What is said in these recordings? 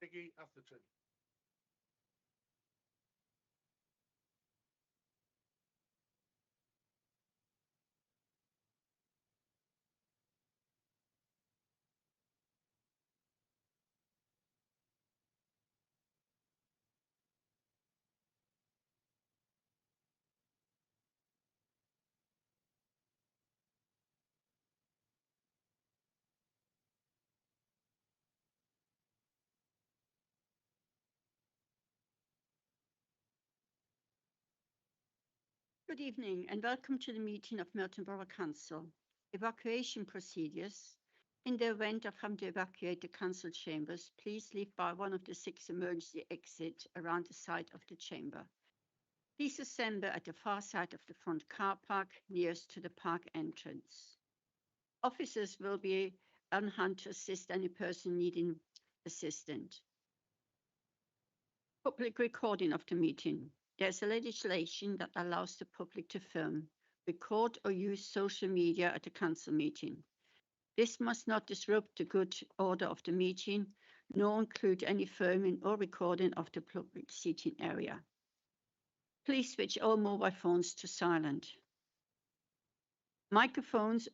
Peggy Atherton. Good evening and welcome to the meeting of Melton Borough Council. Evacuation procedures. In the event of having to evacuate the council chambers, please leave by one of the 6 emergency exits around the side of the chamber. Please assemble at the far side of the front car park nearest to the park entrance. Officers will be on hand to assist any person needing assistance. Public recording of the meeting. There's a legislation that allows the public to film, record or use social media at a council meeting. This must not disrupt the good order of the meeting, nor include any filming or recording of the public seating area. Please switch all mobile phones to silent. Microphones.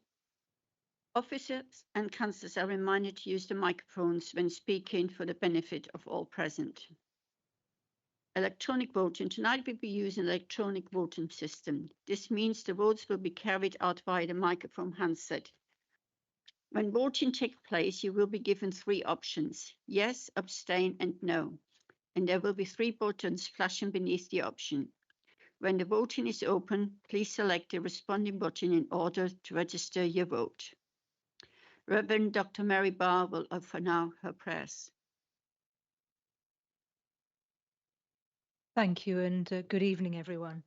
Officers and councillors are reminded to use the microphones when speaking for the benefit of all present. Electronic voting. Tonight we will be using an electronic voting system. This means the votes will be carried out via the microphone handset. When voting takes place, you will be given 3 options: yes, abstain, and no. And there will be 3 buttons flashing beneath the option. When the voting is open, please select the responding button in order to register your vote. Reverend Dr. Mary Barr will offer now her prayers. Thank you and good evening, everyone.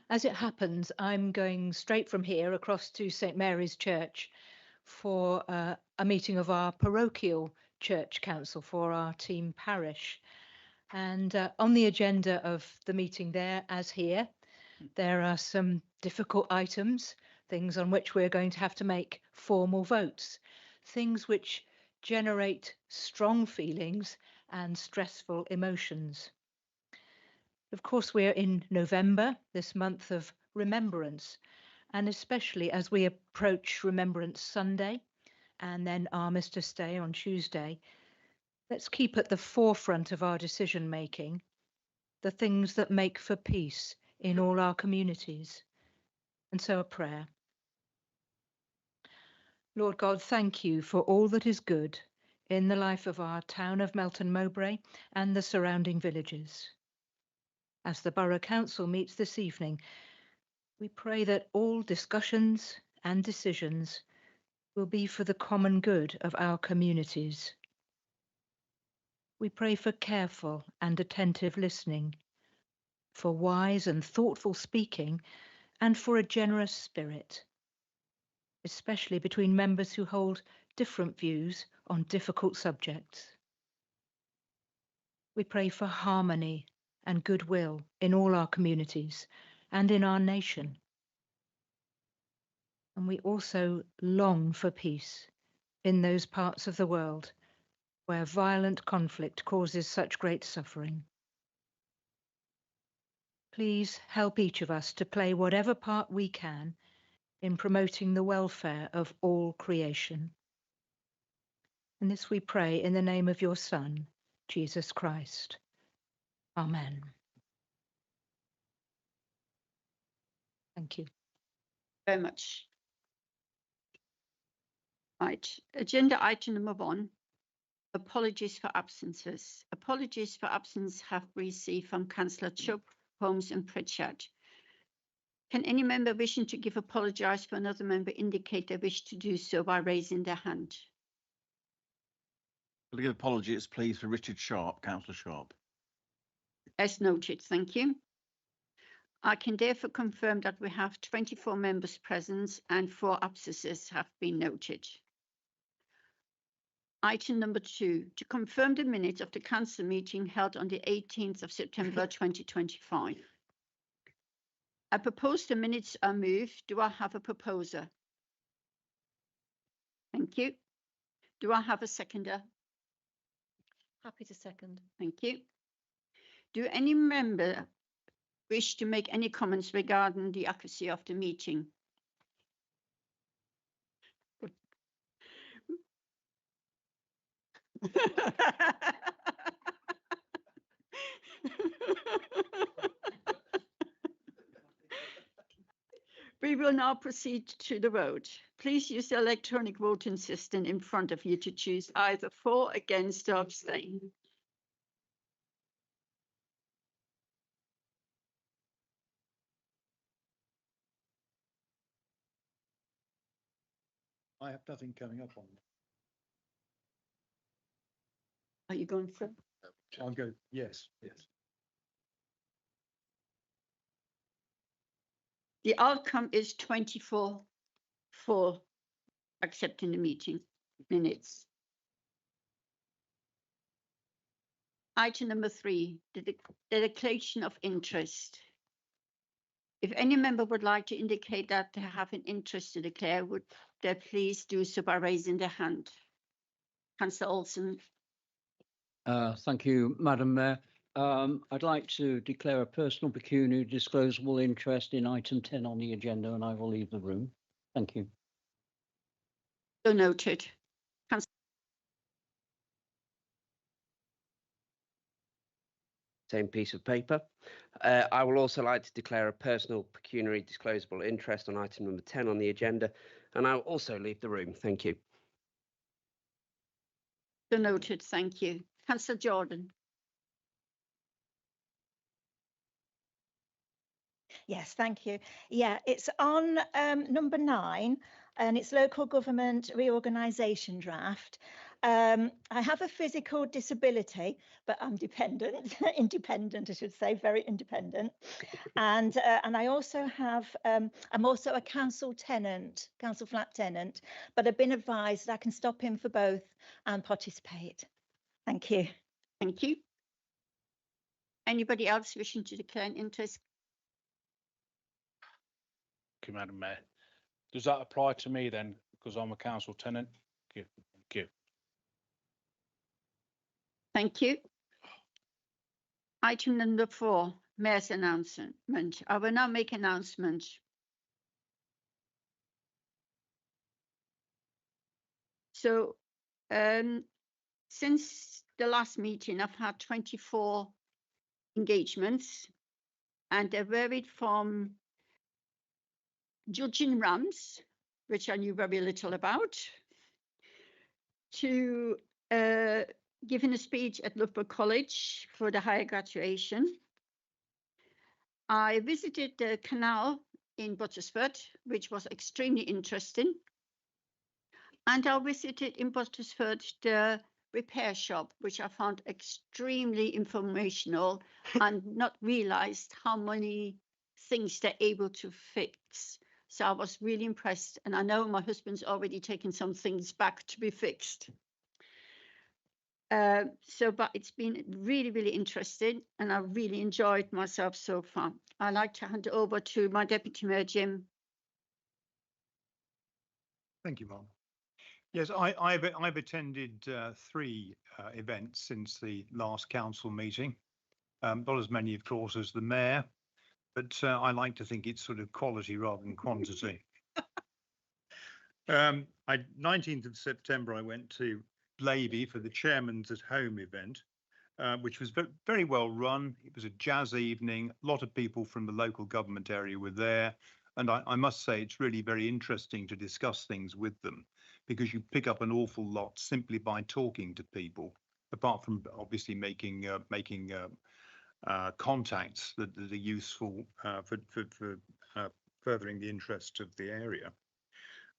As it happens, I'm going straight from here across to St Mary's Church for a meeting of our parochial church council for our team parish. And on the agenda of the meeting there, as here, there are some difficult items, things on which we're going to have to make formal votes, things which generate strong feelings and stressful emotions. Of course, we're in November, this month of remembrance, and especially as we approach Remembrance Sunday and then Armistice Day on Tuesday, let's keep at the forefront of our decision making the things that make for peace in all our communities. And so a prayer. Lord God, thank you for all that is good in the life of our town of Melton Mowbray and the surrounding villages. As the Borough Council meets this evening, we pray that all discussions and decisions will be for the common good of our communities. We pray for careful and attentive listening, for wise and thoughtful speaking, and for a generous spirit, especially between members who hold different views on difficult subjects. We pray for harmony and goodwill in all our communities and in our nation. And we also long for peace in those parts of the world where violent conflict causes such great suffering. Please help each of us to play whatever part we can in promoting the welfare of all creation. And this we pray in the name of your Son, Jesus Christ. Amen. Thank you very much. Right, agenda item number 1, apologies for absences. Apologies for absence have received from Councillor Chubb, Holmes and Pritchard. Can any member wishing to give apologise for another member indicate they wish to do so by raising their hand? I'll give apologies, please, for Richard Sharp, Councillor Sharp. As noted, thank you. I can therefore confirm that we have 24 members present and 4 absences have been noted. Item number 2, to confirm the minutes of the council meeting held on the 18th of September 2025. I propose the minutes are moved. Do I have a proposer? Thank you. Do I have a seconder? Happy to second. Thank you. Do any member wish to make any comments regarding the accuracy of the meeting? We will now proceed to the vote. Please use the electronic voting system in front of you to choose either for, against, or abstain. I have nothing coming up on. Are you going for? I'll go, yes, yes. The outcome is 24 for accepting the meeting minutes. Item number 3, the declaration of interest. If any member would like to indicate that they have an interest to declare, would they please do so by raising their hand? Councillor Olsen. Thank you, Madam Mayor. I'd like to declare a personal pecuniary disclosable interest in item 10 on the agenda, and I will leave the room. Thank you. So noted. Same piece of paper. I will also like to declare a personal pecuniary disclosable interest on item number 10 on the agenda, and I will also leave the room. Thank you. So noted. Thank you. Councillor Jordan. Yes, thank you. Yeah, it's on number 9 and it's local government reorganisation draft. I have a physical disability, but I'm dependent, independent, I should say, very independent. And I also have, I'm also a council tenant, council flat tenant, but I've been advised that I can stop in for both and participate. Thank you. Thank you. Anybody else wishing to declare an interest? Thank you, Madam Mayor. Does that apply to me then, because I'm a council tenant? Thank you. Thank you. Item number 4, Mayor's announcement. I will now make announcement. So, since the last meeting, I've had 24 engagements, and they varied from judging rams, which I knew very little about, to giving a speech at Loughborough College for the higher graduation. I visited the canal in Buttersford, which was extremely interesting. And I visited in Buttersford the repair shop, which I found extremely informational and not realized how many things they're able to fix. So I was really impressed. And I know my husband's already taken some things back to be fixed. But it's been really, really interesting, and I really enjoyed myself so far. I'd like to hand it over to my Deputy Mayor, Jim. Thank you, Mark. Yes, I've attended 3 events since the last council meeting. Not as many, of course, as the mayor, but I like to think it's sort of quality rather than quantity. 19th of September, I went to Blaby for the Chairman's at Home event, which was very well run. It was a jazz evening. A lot of people from the local government area were there. And I must say, it's really very interesting to discuss things with them, because you pick up an awful lot simply by talking to people, apart from obviously making contacts that are useful for furthering the interest of the area.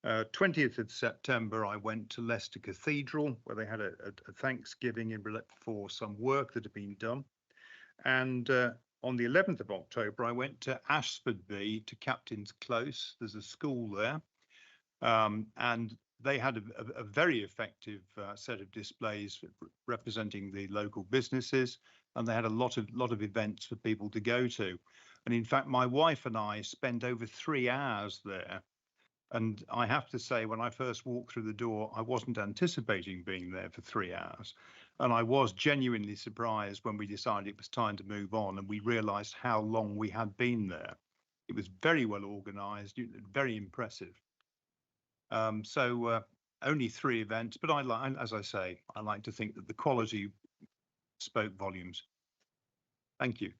20th of September, I went to Leicester Cathedral, where they had a Thanksgiving for some work that had been done. And on the 11th of October, I went to Ashfordby to Captain's Close. There's a school there. And they had a very effective set of displays representing the local businesses. And they had a lot of events for people to go to. And in fact, my wife and I spent over 3 hours there. And I have to say, when I first walked through the door, I wasn't anticipating being there for 3 hours. And I was genuinely surprised when we decided it was time to move on and we realised how long we had been there. It was very well organised, very impressive. So only 3 events, but as I say, I like to think that the quality spoke volumes. Thank you.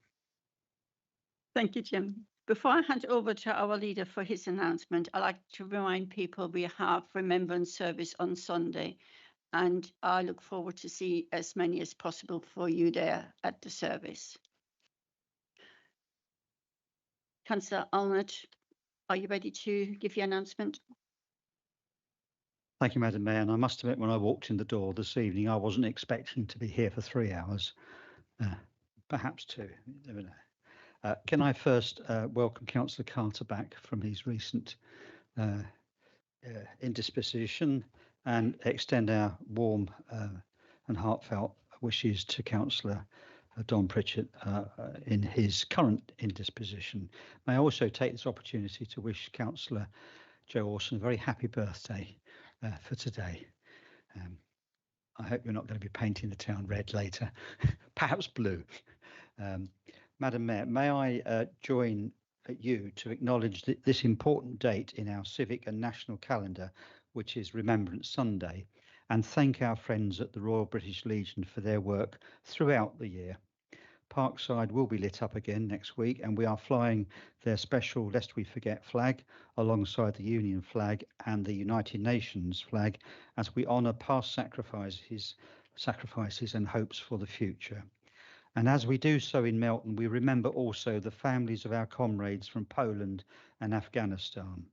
Thank you, Jim. Before I hand over to our leader for his announcement, I'd like to remind people we have Remembrance Service on Sunday, and I look forward to see as many as possible for you there at the service. Councillor Allnutt, are you ready to give your announcement? Thank you, Madam Mayor. And I must admit, when I walked in the door this evening, I wasn't expecting to be here for 3 hours, perhaps 2. You never know. Can I first welcome Councillor Carter back from his recent indisposition and extend our warm and heartfelt wishes to Councillor Don Pritchett in his current indisposition. May I also take this opportunity to wish Councillor Joe Orson a very happy birthday for today. I hope you're not going to be painting the town red later, perhaps blue. Madam Mayor, may I join you to acknowledge this important date in our civic and national calendar, which is Remembrance Sunday, and thank our friends at the Royal British Legion for their work throughout the year. Parkside will be lit up again next week, and we are flying their special Lest We Forget flag alongside the Union flag and the United Nations flag as we honour past sacrifices and hopes for the future. And as we do so in Melton, we remember also the families of our comrades from Poland and Afghanistan,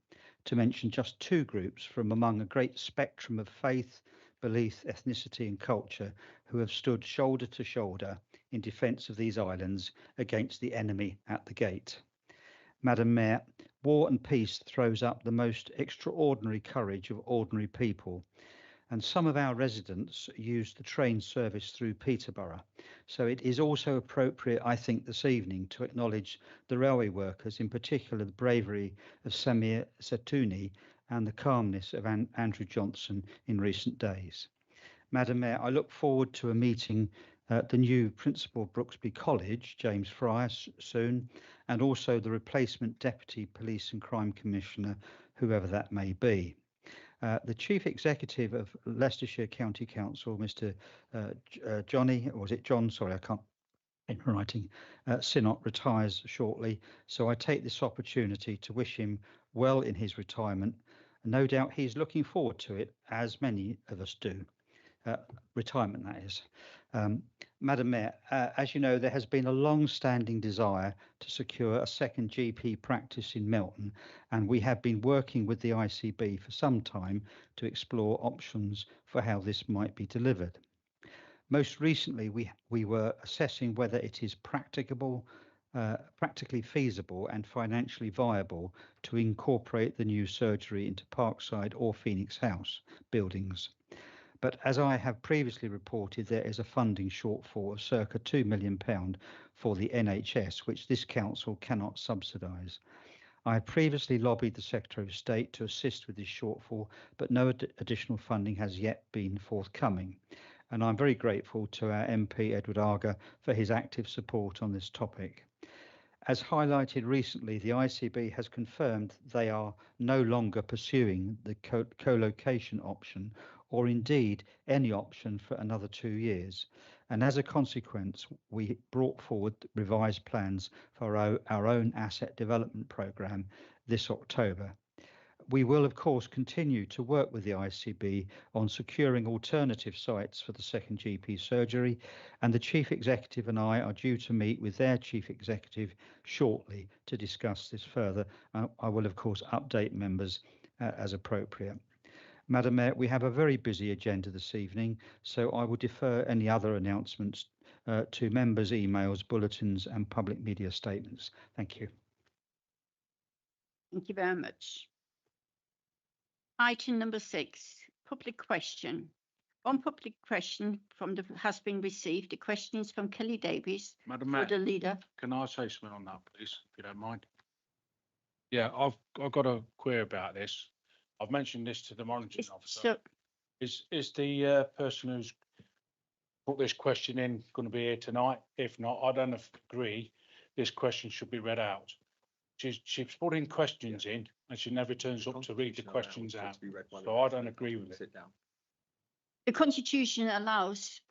to mention just 2 groups from among a great spectrum of faith, belief, ethnicity and culture who have stood shoulder to shoulder in defence of these islands against the enemy at the gate. Madam Mayor, war and peace throws up the most extraordinary courage of ordinary people, and some of our residents use the train service through Peterborough. So it is also appropriate, I think, this evening to acknowledge the railway workers, in particular the bravery of Samir Setouni and the calmness of Andrew Johnson in recent days. Madam Mayor, I look forward to a meeting at the new principal of Brooksby College, James Fryer, soon, and also the replacement Deputy Police and Crime Commissioner, whoever that may be. The Chief Executive of Leicestershire County Council, Mr. Johnny, or was it John? Sorry, I can't in writing. Sinnott retires shortly, so I take this opportunity to wish him well in his retirement. No doubt he's looking forward to it, as many of us do. Retirement, that is. Madam Mayor, as you know, there has been a long-standing desire to secure a second GP practice in Melton, and we have been working with the ICB for some time to explore options for how this might be delivered. Most recently, we were assessing whether it is practically feasible and financially viable to incorporate the new surgery into Parkside or Phoenix House buildings. But as I have previously reported, there is a funding shortfall of circa £2 million for the NHS, which this council cannot subsidise. I have previously lobbied the Secretary of State to assist with this shortfall, but no additional funding has yet been forthcoming. And I'm very grateful to our MP, Edward Arger, for his active support on this topic. As highlighted recently, the ICB has confirmed they are no longer pursuing the co-location option, or indeed any option, for another 2 years. And as a consequence, we brought forward revised plans for our own asset development programme this October. We will, of course, continue to work with the ICB on securing alternative sites for the second GP surgery, and the Chief Executive and I are due to meet with their Chief Executive shortly to discuss this further. I will, of course, update members as appropriate. Madam Mayor, we have a very busy agenda this evening, so I will defer any other announcements to members' emails, bulletins and public media statements. Thank you. Thank you very much. Item number 6, public question. One public question has been received. The question is from Kelly Davies. Madam For Mayor, the leader. can I say something on that, please, if you don't mind? Yeah, I've got a query about this. I've mentioned this to the monitoring officer. So, Is the person who's put this question in, going to be here tonight. If not, I don't agree. This question should be read out. She's putting questions in and she never turns up to read the questions out. So I don't agree with it. The Constitution allows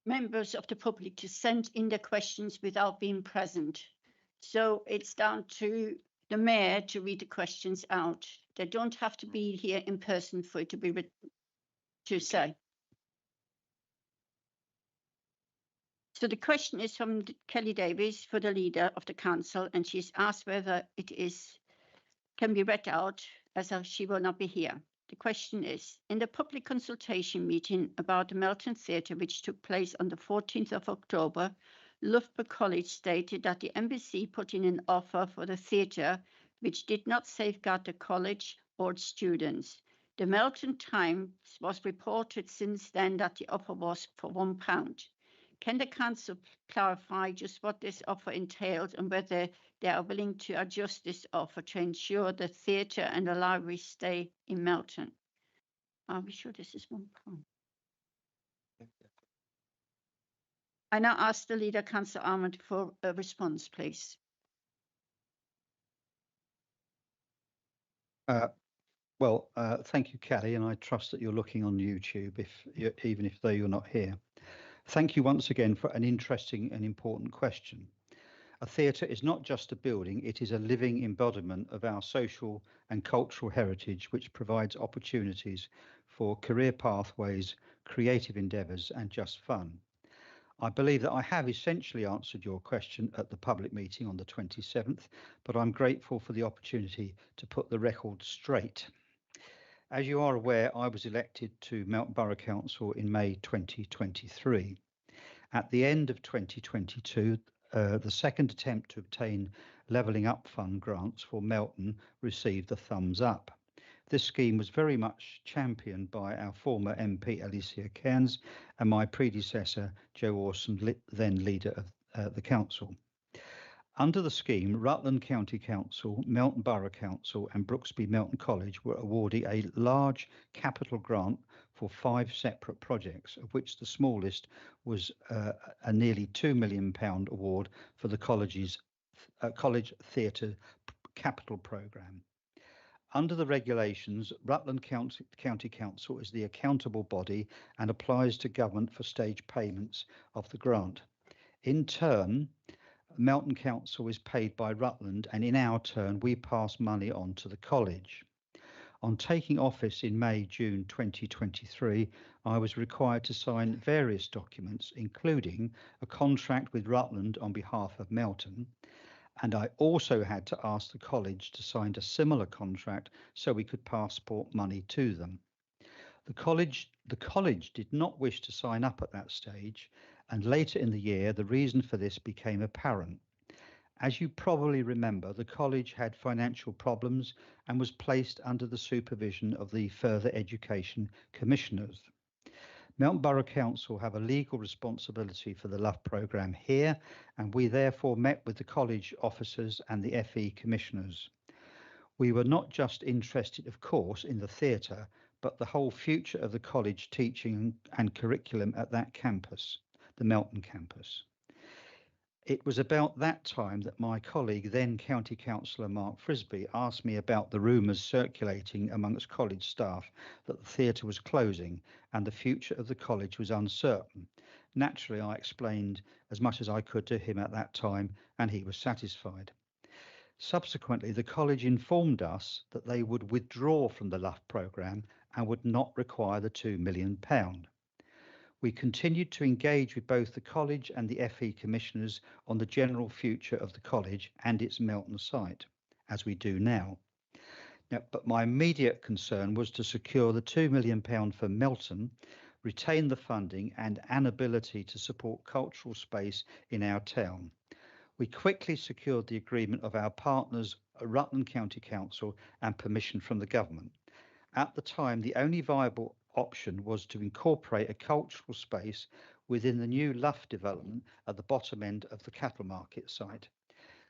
members of the public to send in their questions without being present. So it's down to the mayor to read the questions out. They don't have to be here in person for it to be to say. So the question is from Kelly Davis for the leader of the council, and she's asked whether it can be read out as she will not be here. The question is, in the public consultation meeting about the Melton Theatre, which took place on the 14th of October, Loughborough College stated that the MBC put in an offer for the theatre which did not safeguard the college or its students. The Melton Times was reported since then that the offer was for £1. Can the council clarify just what this offer entails and whether they are willing to adjust this offer to ensure the theatre and the library stay in Melton? Are we sure this is £1? I now ask the leader, Councillor Almond, for a response, please. Thank you, Kelly, and I trust that you're looking on YouTube, even though you're not here. Thank you once again for an interesting and important question. A theatre is not just a building, it is a living embodiment of our social and cultural heritage, which provides opportunities for career pathways, creative endeavours and just fun. I believe that I have essentially answered your question at the public meeting on the 27th, but I'm grateful for the opportunity to put the record straight. As you are aware, I was elected to Melton Borough Council in May 2023. At the end of 2022, the second attempt to obtain Levelling Up Fund grants for Melton received the thumbs up. This scheme was very much championed by our former MP Alicia Cairns and my predecessor Joe Orson, then leader of the council. Under the scheme, Rutland County Council, Melton Borough Council and Brooksby Melton College were awarded a large capital grant for 5 separate projects, of which the smallest was a nearly £2 million award for the college's college theatre capital programme. Under the regulations, Rutland County Council is the accountable body and applies to government for stage payments of the grant. In turn, Melton Council is paid by Rutland, and in our turn, we pass money on to the college. On taking office in May-June 2023, I was required to sign various documents, including a contract with Rutland on behalf of Melton, and I also had to ask the college to sign a similar contract so we could passport money to them. The college did not wish to sign up at that stage, and later in the year, the reason for this became apparent. As you probably remember, the college had financial problems and was placed under the supervision of the Further Education Commissioners. Melton Borough Council have a legal responsibility for the LUF programme here, and we therefore met with the college officers and the FE commissioners. We were not just interested, of course, in the theatre, but the whole future of the college teaching and curriculum at that campus, the Melton campus. It was about that time that my colleague, then County Councillor Mark Frisby, asked me about the rumours circulating amongst college staff that the theatre was closing and the future of the college was uncertain. Naturally, I explained as much as I could to him at that time, and he was satisfied. Subsequently, the college informed us that they would withdraw from the LUF programme and would not require the £2 million. We continued to engage with both the college and the FE commissioners on the general future of the college and its Melton site, as we do now. But my immediate concern was to secure the £2 million for Melton, retain the funding and an ability to support cultural space in our town. We quickly secured the agreement of our partners, Rutland County Council, and permission from the government. At the time, the only viable option was to incorporate a cultural space within the new LUF development at the bottom end of the cattle market site.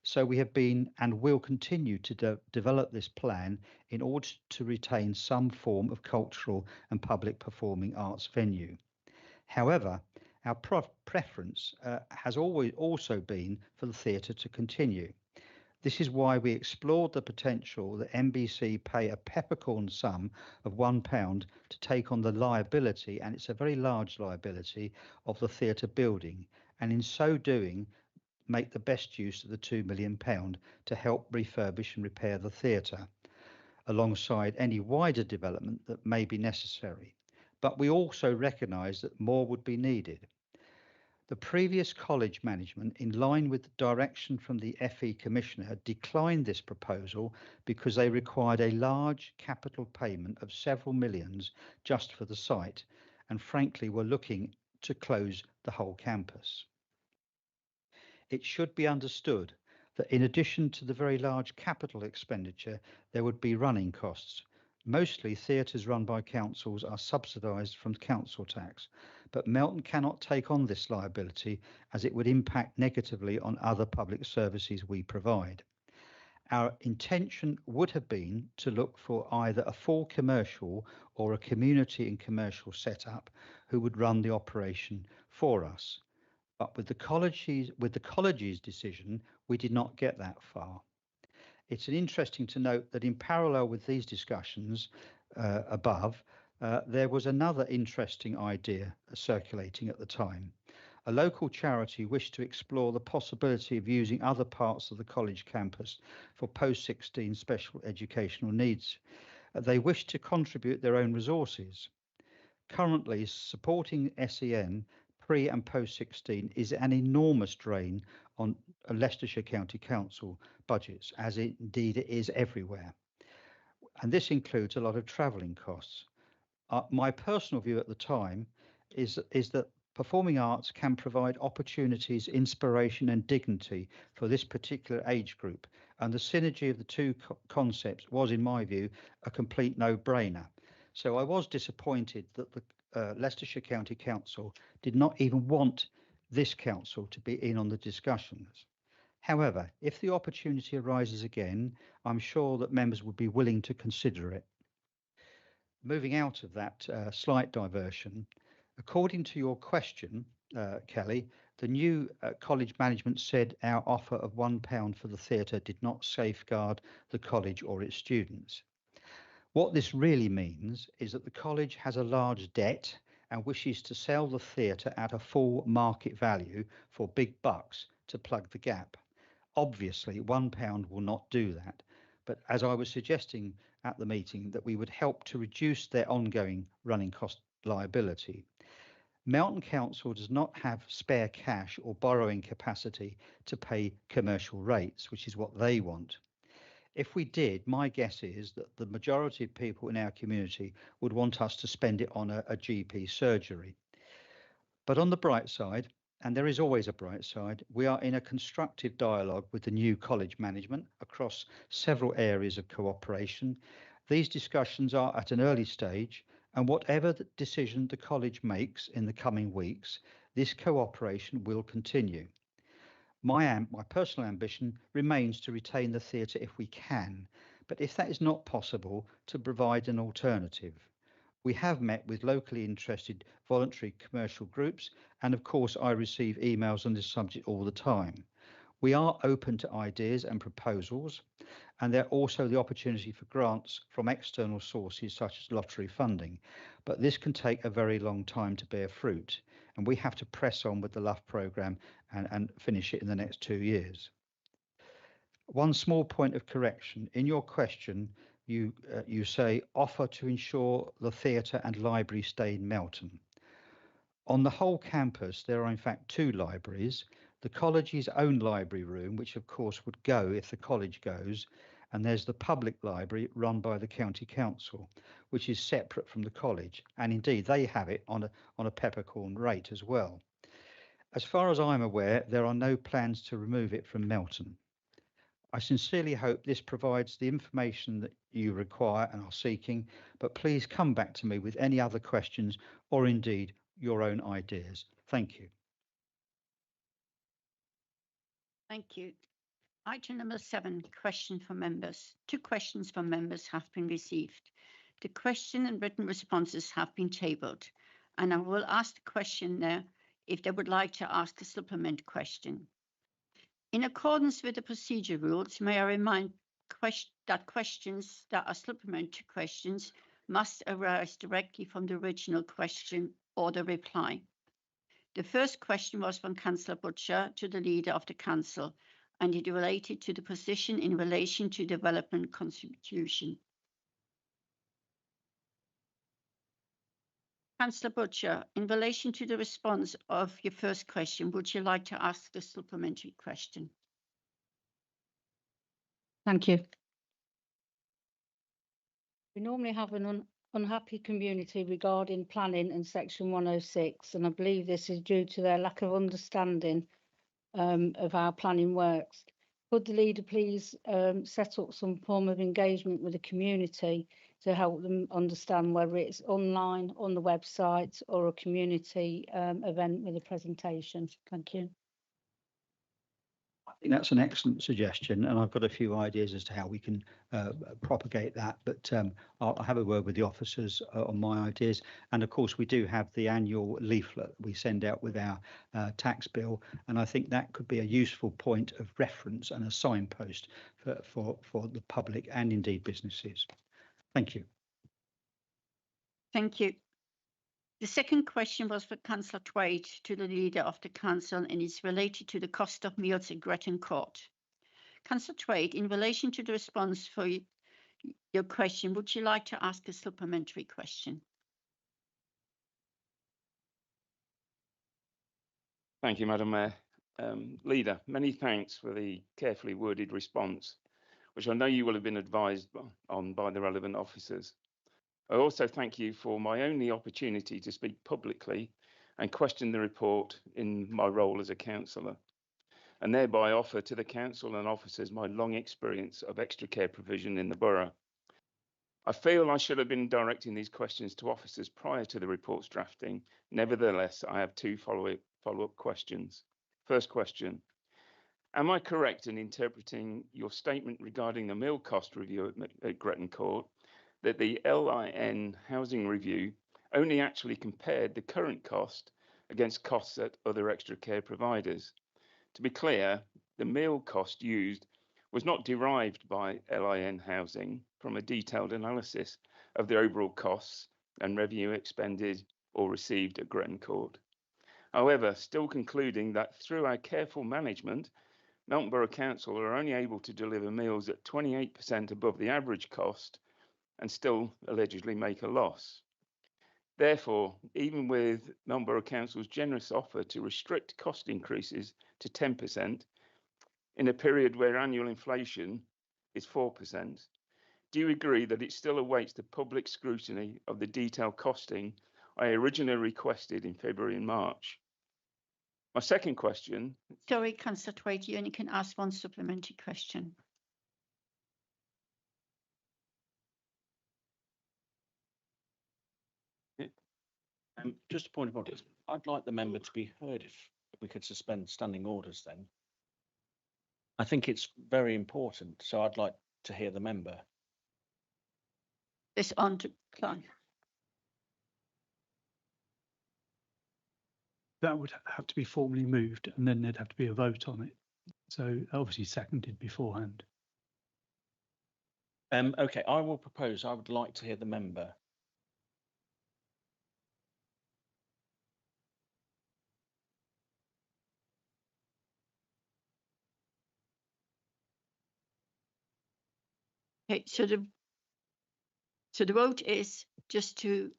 So we have been and will continue to develop this plan in order to retain some form of cultural and public performing arts venue. However, Our preference has always also been for the theatre to continue. This is why we explored the potential that NBC pay a peppercorn sum of £1 to take on the liability, and it's a very large liability, of the theatre building, and in so doing make the best use of the £2 million to help refurbish and repair the theatre, alongside any wider development that may be necessary. But we also recognise that more would be needed. The previous college management, in line with the direction from the FE Commissioner, declined this proposal because they required a large capital payment of several millions just for the site, and frankly were looking to close the whole campus. It should be understood that in addition to the very large capital expenditure, there would be running costs. Mostly theatres run by councils are subsidised from council tax, but Melton cannot take on this liability as it would impact negatively on other public services we provide. Our intention would have been to look for either a full commercial or a community and commercial setup who would run the operation for us. But with the college's decision, we did not get that far. It's interesting to note that in parallel with these discussions above, there was another interesting idea circulating at the time. A local charity wished to explore the possibility of using other parts of the college campus for post-16 special educational needs. They wished to contribute their own resources. Currently, supporting SEN pre and post-16 is an enormous drain on Leicestershire County Council budgets, as indeed it is everywhere. And this includes a lot of travelling costs. My personal view at the time is that performing arts can provide opportunities, inspiration and dignity for this particular age group, and the synergy of the two concepts was, in my view, a complete no-brainer. So I was disappointed that the Leicestershire County Council did not even want this council to be in on the discussions. However, if the opportunity arises again, I'm sure that members would be willing to consider it. Moving out of that slight diversion, according to your question, Kelly, the new college management said our offer of £1 for the theatre did not safeguard the college or its students. What this really means is that the college has a large debt and wishes to sell the theatre at a full market value for big bucks to plug the gap. Obviously, £1 will not do that, but as I was suggesting at the meeting, that we would help to reduce their ongoing running cost liability. Melton Council does not have spare cash or borrowing capacity to pay commercial rates, which is what they want. If we did, my guess is that the majority of people in our community would want us to spend it on a GP surgery. But on the bright side, and there is always a bright side, we are in a constructive dialogue with the new college management across several areas of cooperation. These discussions are at an early stage, and whatever the decision the college makes in the coming weeks, this cooperation will continue. My personal ambition remains to retain the theatre if we can, but if that is not possible, to provide an alternative. We have met with locally interested voluntary commercial groups, and of course I receive emails on this subject all the time. We are open to ideas and proposals, and there are also the opportunity for grants from external sources such as lottery funding, but this can take a very long time to bear fruit, and we have to press on with the LUF programme and finish it in the next 2 years. One small point of correction. In your question, you say offer to ensure the theatre and library stay in Melton. On the whole campus, there are in fact 2 libraries. The college's own library room, which of course would go if the college goes, and there's the public library run by the county council, which is separate from the college, and indeed they have it on a peppercorn rate as well. As far as I'm aware, there are no plans to remove it from Melton. I sincerely hope this provides the information that you require and are seeking, but please come back to me with any other questions or indeed your own ideas. Thank you. Thank you. Item number 7, question for members. 2 questions from members have been received. The question and written responses have been tabled, and I will ask the question now if they would like to ask a supplement question. In accordance with the procedure rules, may I remind that questions that are supplementary questions must arise directly from the original question or the reply. The first question was from Councillor Butcher to the Leader of the Council, and it related to the position in relation to development contribution. Councillor Butcher, in relation to the response of your first question, would you like to ask the supplementary question? Thank you. We normally have an unhappy community regarding planning and section 106, and I believe this is due to their lack of understanding of how planning works. Could the leader please set up some form of engagement with the community to help them understand whether it's online, on the website, or a community event with a presentation? Thank you. I think that's an excellent suggestion, and I've got a few ideas as to how we can propagate that, but I'll have a word with the officers on my ideas. And of course, we do have the annual leaflet we send out with our tax bill, and I think that could be a useful point of reference and a signpost for the public and indeed businesses. Thank you. Thank you. The second question was for Councillor Twait to the Leader of the Council, and is related to the cost of meals at Gretton Court. Councillor Twait, in relation to the response for your question, would you like to ask a supplementary question? Thank you, Madam Mayor. Leader, many thanks for the carefully worded response, which I know you will have been advised on by the relevant officers. I also thank you for my only opportunity to speak publicly and question the report in my role as a councillor, and thereby offer to the council and officers my long experience of extra care provision in the borough. I feel I should have been directing these questions to officers prior to the report's drafting. Nevertheless, I have two follow-up questions. First question, am I correct in interpreting your statement regarding the meal cost review at Gretton Court that the LIN housing review only actually compared the current cost against costs at other extra care providers? To be clear, the meal cost used was not derived by LIN housing from a detailed analysis of the overall costs and revenue expended or received at Gretton Court. However, still concluding that through our careful management, Melton Borough Council are only able to deliver meals at 28% above the average cost and still allegedly make a loss. Therefore, even with Melton Borough Council's generous offer to restrict cost increases to 10% in a period where annual inflation is 4%, do you agree that it still awaits the public scrutiny of the detailed costing I originally requested in February and March? My second question. Sorry, Councillor Twait, you only can ask one supplementary question. Just a point of order. I'd like the member to be heard if we could suspend standing orders then. I think it's very important, so I'd like to hear the member. This on to Clive. That would have to be formally moved, and then there'd have to be a vote on it. So obviously seconded beforehand. Okay, I will propose, I would like to hear the member. Okay, so the vote is just to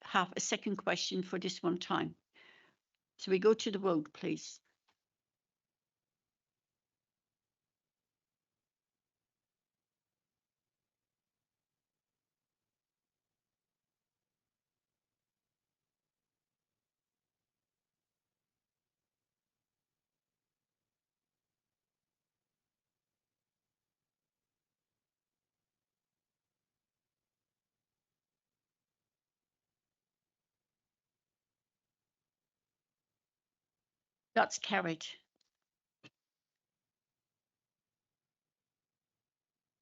have a second question for this one time. So we go to the vote, please. That's carried.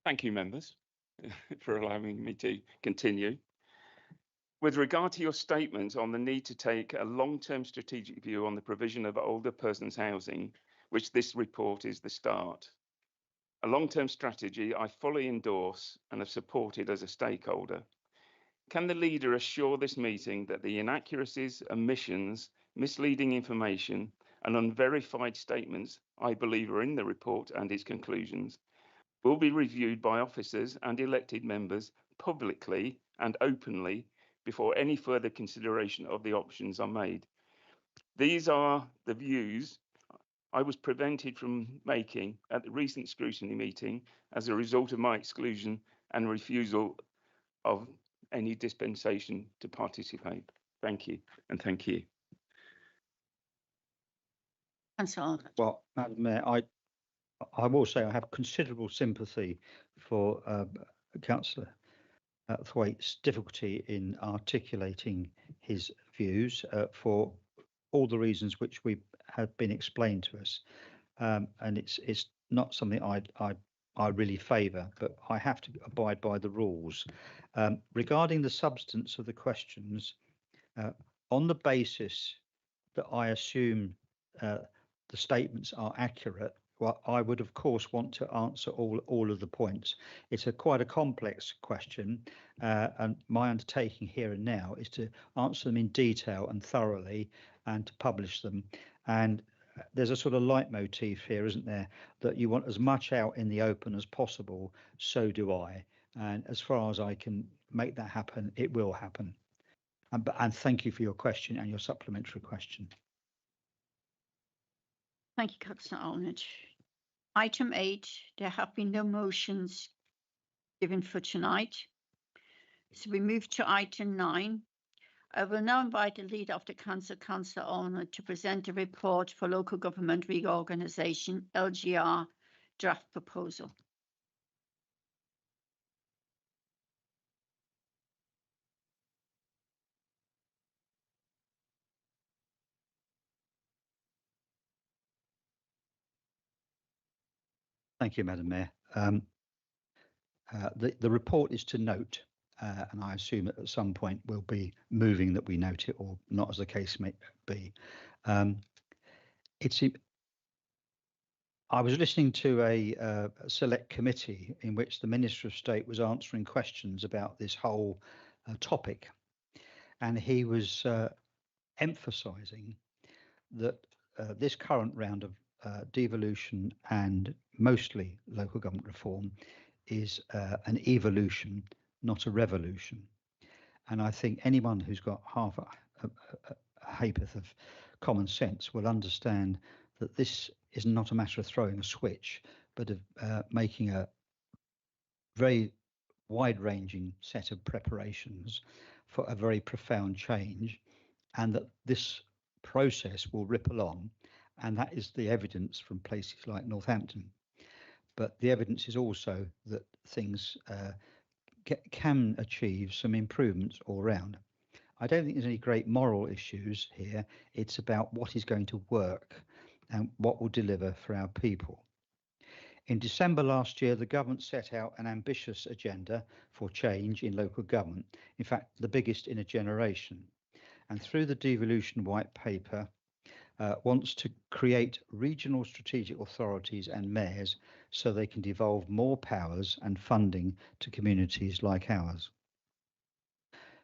Thank you, members, for allowing me to continue. With regard to your statement on the need to take a long-term strategic view on the provision of older persons housing, which this report is the start. A long-term strategy I fully endorse and have supported as a stakeholder. Can the leader assure this meeting that the inaccuracies, omissions, misleading information and unverified statements I believe are in the report and its conclusions will be reviewed by officers and elected members publicly and openly before any further consideration of the options are made? These are the views I was prevented from making at the recent scrutiny meeting as a result of my exclusion and refusal of any dispensation to participate. Thank you, and thank you. Councillor Arnott. Well, Madam Mayor, I will say I have considerable sympathy for Councillor Thwaite's difficulty in articulating his views for all the reasons which we have been explained to us, and it's not something I really favour, but I have to abide by the rules. Regarding the substance of the questions, on the basis that I assume the statements are accurate, well, I would of course want to answer all of the points. It's quite a complex question, and my undertaking here and now is to answer them in detail and thoroughly, and to publish them. And there's a sort of leitmotif here, isn't there, that you want as much out in the open as possible. So do I. And as far as I can make that happen, it will happen. And thank you for your question and your supplementary question. Thank you, Councillor Arnott. Item 8, there have been no motions given for tonight. So we move to item 9. I will now invite the leader of the council, Councillor Arnott, to present a report for local government reorganisation, LGR draft proposal. Thank you, Madam Mayor. The report is to note, and I assume at some point we'll be moving that we note it, or not, as the case may be. I was listening to a select committee in which the Minister of State was answering questions about this whole topic, and he was emphasising that this current round of devolution and mostly local government reform is an evolution, not a revolution. And I think anyone who's got half a ha'porth of common sense will understand that this is not a matter of throwing a switch, but of making a very wide-ranging set of preparations for a very profound change, and that this process will ripple on, and that is the evidence from places like Northampton. But the evidence is also that things can achieve some improvements all round. I don't think there's any great moral issues here. It's about what is going to work and what will deliver for our people. In December last year, the government set out an ambitious agenda for change in local government, in fact, the biggest in a generation. And through the devolution white paper, wants to create regional strategic authorities and mayors so they can devolve more powers and funding to communities like ours.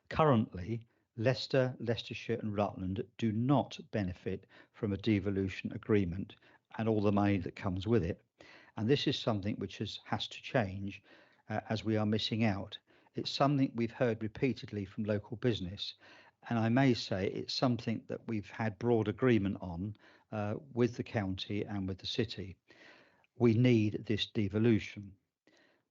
Currently, Leicester, Leicestershire and Rutland do not benefit from a devolution agreement and all the money that comes with it. And this is something which has to change, as we are missing out. It's something we've heard repeatedly from local business. And I may say it's something that we've had broad agreement on with the county and with the city. We need this devolution.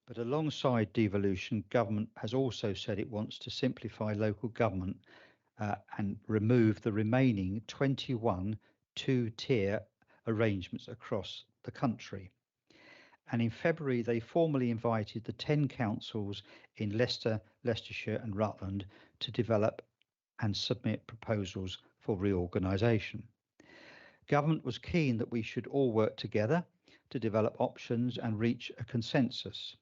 But alongside devolution, government has also said it wants to simplify local government and remove the remaining 21 two-tier arrangements across the country. And in February, they formally invited the 10 councils in Leicester, Leicestershire and Rutland to develop and submit proposals for reorganisation. Government was keen that we should all work together to develop options and reach a consensus.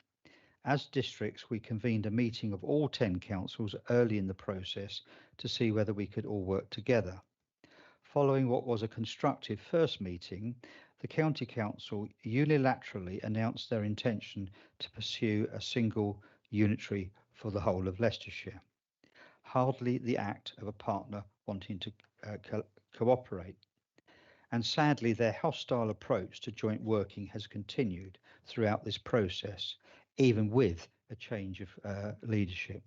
As districts, we convened a meeting of all 10 councils early in the process to see whether we could all work together. Following what was a constructive first meeting, the County Council unilaterally announced their intention to pursue a single unitary for the whole of Leicestershire. Hardly the act of a partner wanting to cooperate. And sadly, their hostile approach to joint working has continued throughout this process, even with a change of leadership.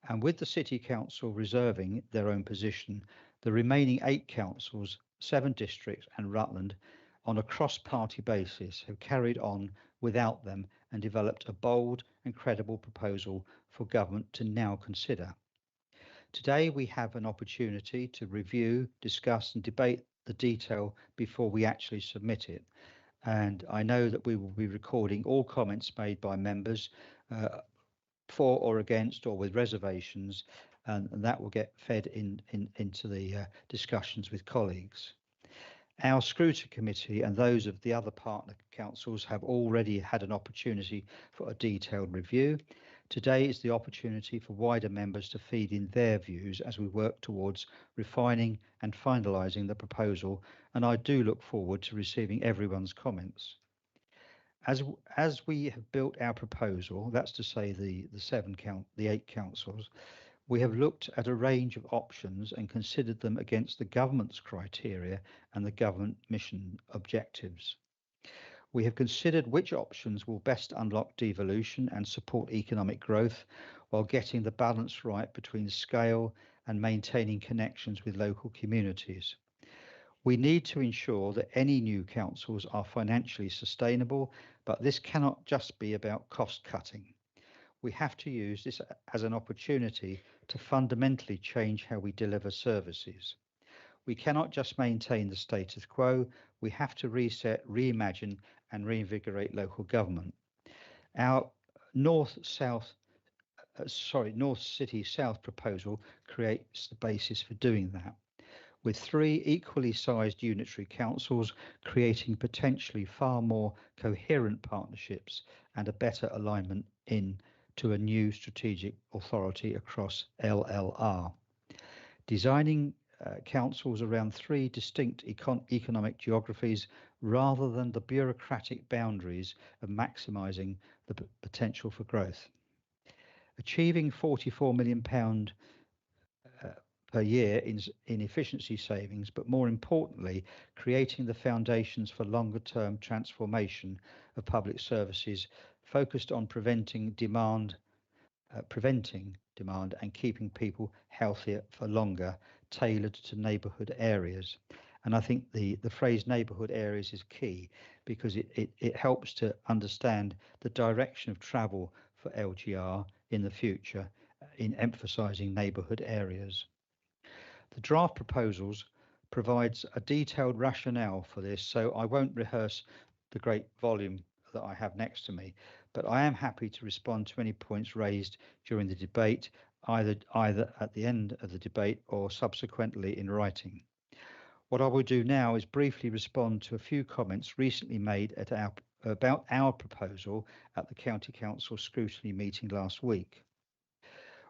And with the City Council reserving their own position, the remaining 8 councils, 7 districts and Rutland, on a cross-party basis, have carried on without them and developed a bold and credible proposal for government to now consider. Today, we have an opportunity to review, discuss and debate the detail before we actually submit it. And I know that we will be recording all comments made by members for or against or with reservations, and that will get fed into the discussions with colleagues. Our scrutiny committee and those of the other partner councils have already had an opportunity for a detailed review. Today is the opportunity for wider members to feed in their views as we work towards refining and finalising the proposal, and I do look forward to receiving everyone's comments. As we have built our proposal, that's to say the 8 councils, we have looked at a range of options and considered them against the government's criteria and the government mission objectives. We have considered which options will best unlock devolution and support economic growth while getting the balance right between scale and maintaining connections with local communities. We need to ensure that any new councils are financially sustainable, but this cannot just be about cost cutting. We have to use this as an opportunity to fundamentally change how we deliver services. We cannot just maintain the status quo, we have to reset, reimagine and reinvigorate local government. Our North City South proposal creates the basis for doing that, with 3 equally sized unitary councils creating potentially far more coherent partnerships and a better alignment into a new strategic authority across LLR. Designing councils around 3 distinct economic geographies rather than the bureaucratic boundaries of maximising the potential for growth. Achieving £44 million per year in efficiency savings, but more importantly, creating the foundations for longer term transformation of public services focused on preventing demand and keeping people healthier for longer, tailored to neighbourhood areas. And I think the phrase neighbourhood areas is key because it helps to understand the direction of travel for LGR in the future in emphasising neighbourhood areas. The draft proposals provides a detailed rationale for this, so I won't rehearse the great volume that I have next to me, but I am happy to respond to any points raised during the debate, either at the end of the debate or subsequently in writing. What I will do now is briefly respond to a few comments recently made about our proposal at the County Council scrutiny meeting last week.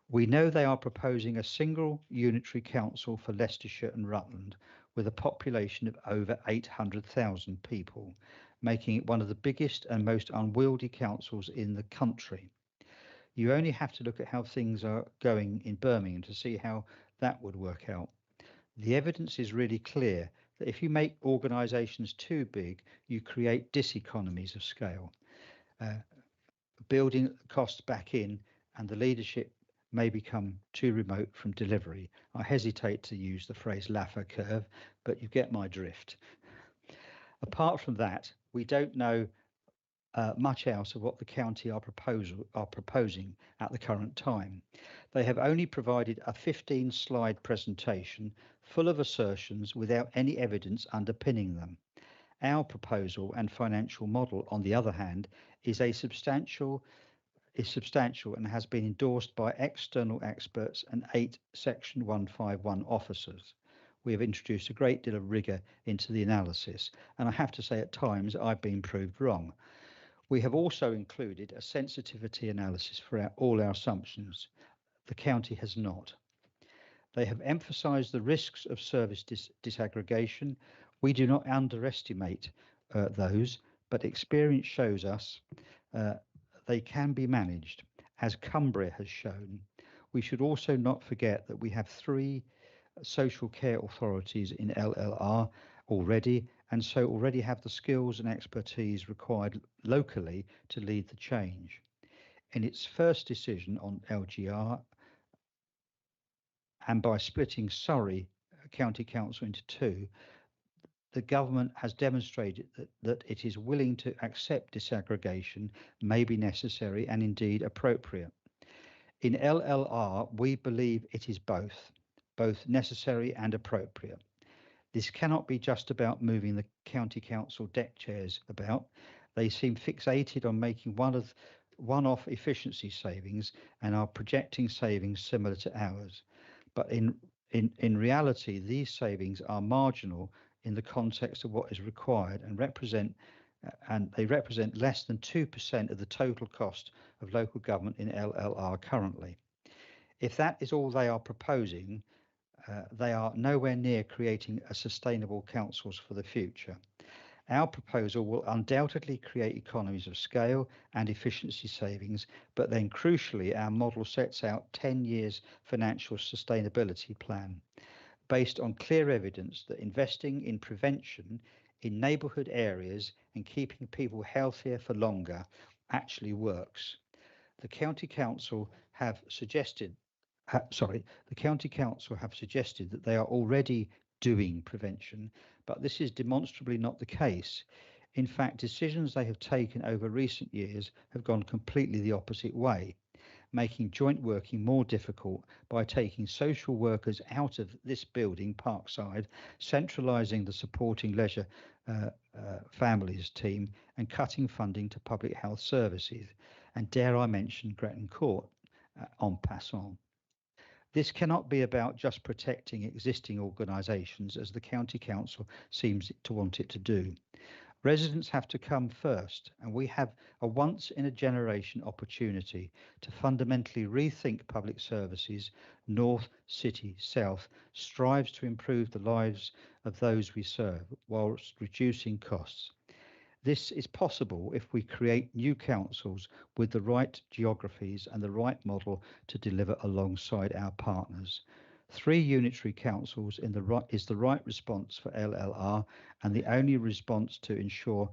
We know they are proposing a single unitary council for Leicestershire and Rutland with a population of over 800,000 people, making it one of the biggest and most unwieldy councils in the country. You only have to look at how things are going in Birmingham to see how that would work out. The evidence is really clear that if you make organisations too big, you create diseconomies of scale, building costs back in, and the leadership may become too remote from delivery. I hesitate to use the phrase Laffer curve, but you get my drift. Apart from that, we don't know much else of what the county are proposing at the current time. They have only provided a 15-slide presentation full of assertions without any evidence underpinning them. Our proposal and financial model, on the other hand, is substantial and has been endorsed by external experts and 8 Section 151 officers. We have introduced a great deal of rigour into the analysis, and I have to say at times I've been proved wrong. We have also included a sensitivity analysis for all our assumptions. The county has not. They have emphasised the risks of service disaggregation. We do not underestimate those, but experience shows us they can be managed, as Cumbria has shown. We should also not forget that we have 3 social care authorities in LLR already, and so already have the skills and expertise required locally to lead the change. In its first decision on LGR, and by splitting Surrey County Council into 2, the government has demonstrated that it is willing to accept disaggregation may be necessary and indeed appropriate. In LLR, we believe it is both necessary and appropriate. This cannot be just about moving the county council deck chairs about. They seem fixated on making one-off efficiency savings and are projecting savings similar to ours. But in reality, these savings are marginal in the context of what is required and they represent less than 2% of the total cost of local government in LLR currently. If that is all they are proposing, they are nowhere near creating a sustainable councils for the future. Our proposal will undoubtedly create economies of scale and efficiency savings, but then crucially, our model sets out 10 years financial sustainability plan based on clear evidence that investing in prevention in neighbourhood areas and keeping people healthier for longer actually works. The County Council have suggested that they are already doing prevention, but this is demonstrably not the case. In fact, decisions they have taken over recent years have gone completely the opposite way, making joint working more difficult by taking social workers out of this building, Parkside, centralising the supporting leisure families team and cutting funding to public health services. And dare I mention Gretton Court en passant. This cannot be about just protecting existing organisations, as the County Council seems to want it to do. Residents have to come first, and we have a once-in-a-generation opportunity to fundamentally rethink public services. North, City, South strives to improve the lives of those we serve whilst reducing costs. This is possible if we create new councils with the right geographies and the right model to deliver alongside our partners. 3 unitary councils is the right response for LLR and the only response to ensure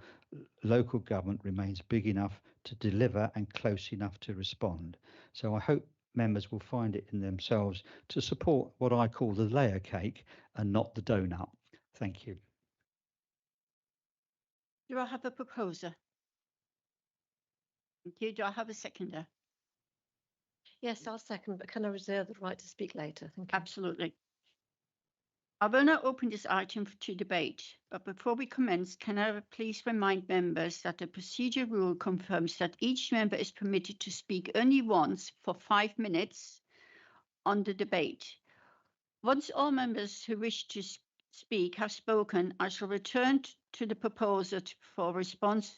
local government remains big enough to deliver and close enough to respond. So I hope members will find it in themselves to support what I call the layer cake and not the donut. Thank you. Do I have a proposer? Thank you. Do I have a seconder? Yes, I'll second, but can I reserve the right to speak later? Thank you. Absolutely. I will now open this item to debate, but before we commence, can I please remind members that the procedure rule confirms that each member is permitted to speak only once for 5 minutes on the debate. Once all members who wish to speak have spoken, I shall return to the proposer for response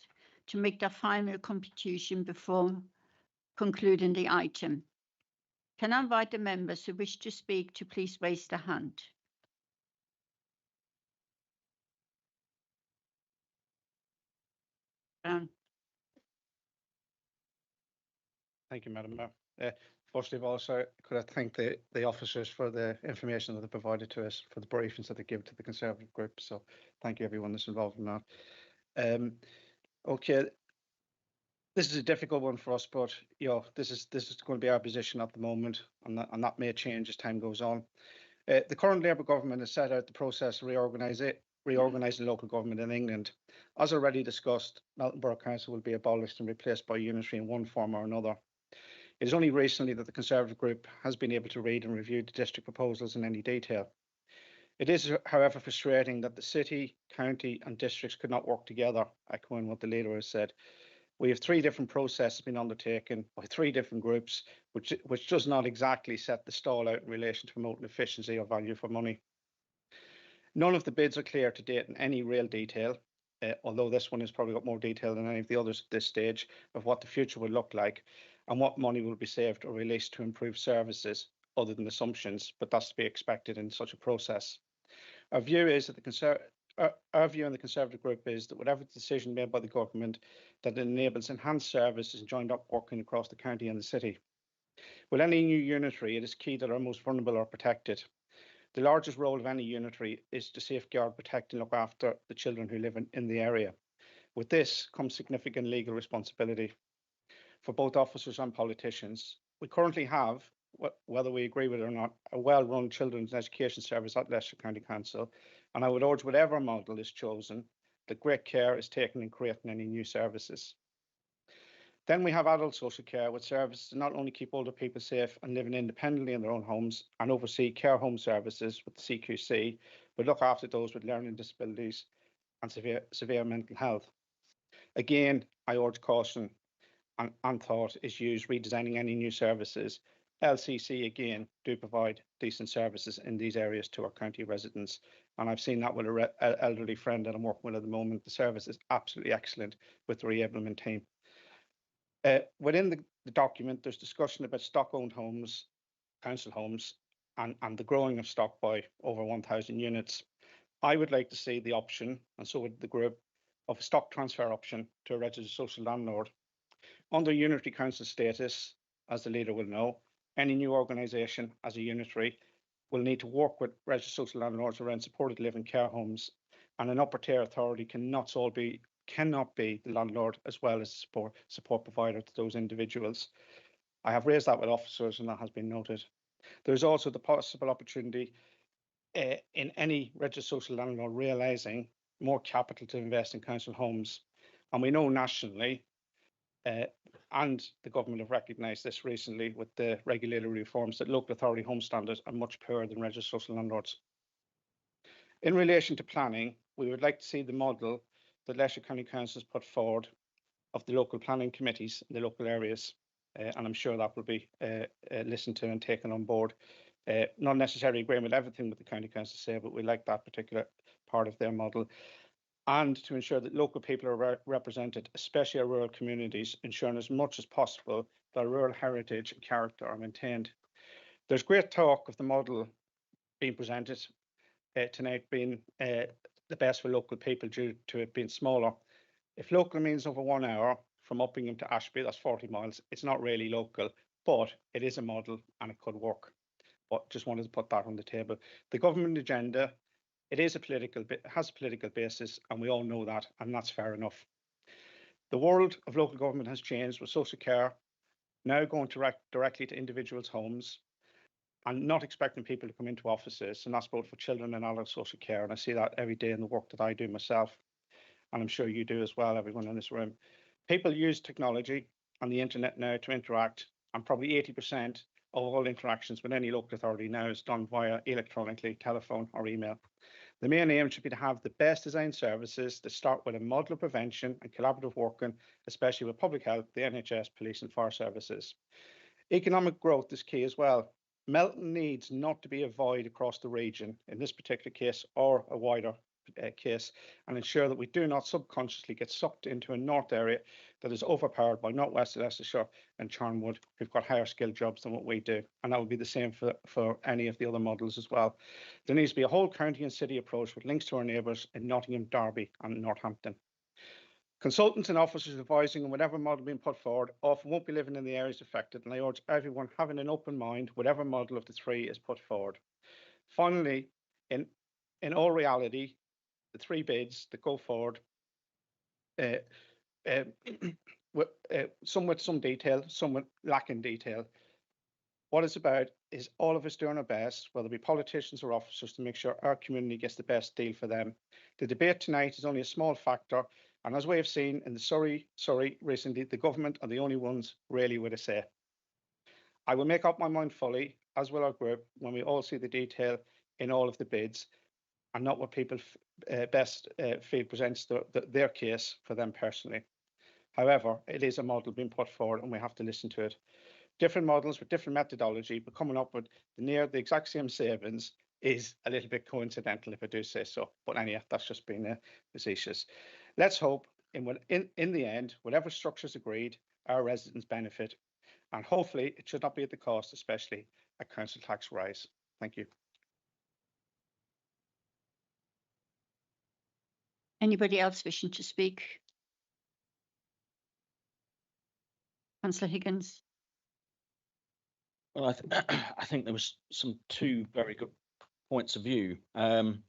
to make their final contribution before concluding the item. Can I invite the members who wish to speak to please raise their hand? Thank you, Madam Mayor. Firstly of all, could I thank the officers for the information that they provided to us, for the briefings that they give to the Conservative group. So thank you everyone that's involved in that. Okay, this is a difficult one for us, but this is going to be our position at the moment, and that may change as time goes on. The current Labour government has set out the process of reorganising local government in England. As already discussed, Melton Borough Council will be abolished and replaced by unitary in one form or another. It is only recently that the Conservative group has been able to read and review the district proposals in any detail. It is, however, frustrating that the city, county and districts could not work together, echoing what the leader has said. We have 3 different processes being undertaken by 3 different groups, which does not exactly set the stall out in relation to promoting efficiency or value for money. None of the bids are clear to date in any real detail. although this one has probably got more detail than any of the others at this stage, of what the future will look like and what money will be saved or released to improve services, other than assumptions, but that's to be expected in such a process. Our view is that our view in the Conservative group is that whatever decision made by the government that enables enhanced services and joined up working across the county and the city. With any new unitary, it is key that our most vulnerable are protected. The largest role of any unitary is to safeguard, protect and look after the children who live in the area. With this comes significant legal responsibility for both officers and politicians. We currently have, whether we agree with it or not, a well-run children's education service at Leicester County Council, and I would urge whatever model is chosen, that great care is taken in creating any new services. Then we have adult social care, with services to not only keep older people safe and living independently in their own homes and oversee care home services with the CQC, but look after those with learning disabilities and severe mental health. Again, I urge caution and thought is used redesigning any new services. LCC again do provide decent services in these areas to our county residents, and I've seen that with an elderly friend that I'm working with at the moment. The service is absolutely excellent with the re-ablement team. Within the document, there's discussion about stock-owned homes, council homes, and the growing of stock by over 1,000 units. I would like to see the option, and so would the group, of a stock transfer option to a registered social landlord. Under unitary council status, as the leader will know, any new organisation as a unitary will need to work with registered social landlords around supported living care homes, and an upper tier authority cannot be the landlord as well as support provider to those individuals. I have raised that with officers and that has been noted. There is also the possible opportunity in any registered social landlord realising more capital to invest in council homes. And we know nationally, and the government have recognised this recently with the regulatory reforms, that local authority home standards are much poorer than registered social landlords. In relation to planning, we would like to see the model that Leicester County Council has put forward of the local planning committees in the local areas, and I'm sure that will be listened to and taken on board. Not necessarily agreeing with everything that the County Council say, but we like that particular part of their model. And to ensure that local people are represented, especially our rural communities, ensuring as much as possible that rural heritage and character are maintained. There's great talk of the model being presented tonight being the best for local people due to it being smaller. If local means over 1 hour from Uppingham to Ashby, that's 40 miles. It's not really local, but it is a model and it could work. But just wanted to put that on the table. The government agenda, it has a political basis, and we all know that, and that's fair enough. The world of local government has changed, with social care now going directly to individuals' homes and not expecting people to come into offices, and that's both for children and adult social care. And I see that every day in the work that I do myself, and I'm sure you do as well, everyone in this room. People use technology and the internet now to interact, and probably 80% of all interactions with any local authority now is done via electronically, telephone or email. The main aim should be to have the best designed services that start with a model of prevention and collaborative working, especially with public health, the NHS, police and fire services. Economic growth is key as well. Melton needs not to be a void across the region in this particular case or a wider case, and ensure that we do not subconsciously get sucked into a north area that is overpowered by Northwest Leicestershire and Charnwood, who've got higher skilled jobs than what we do. And that would be the same for any of the other models as well. There needs to be a whole county and city approach with links to our neighbours in Nottingham, Derby and Northampton. Consultants and officers advising on whatever model being put forward often won't be living in the areas affected, and I urge everyone having an open mind, whatever model of the three is put forward. Finally, in all reality, the three bids that go forward, some with some detail, some with lacking detail. What it's about is all of us doing our best, whether it be politicians or officers, to make sure our community gets the best deal for them. The debate tonight is only a small factor, and as we have seen in the Surrey recently, the government are the only ones really with a say. I will make up my mind fully, as will our group, when we all see the detail in all of the bids, and not what people best feel presents their case for them personally. However, it is a model being put forward and we have to listen to it. Different models with different methodology, but coming up with the exact same savings is a little bit coincidental, if I do say so. But anyhow, that's just being facetious. Let's hope in the end, whatever structure is agreed, our residents benefit, and hopefully it should not be at the cost, especially a council tax rise. Thank you. Anybody else wishing to speak? Councillor Higgins. Well, I think there was two very good points of view. And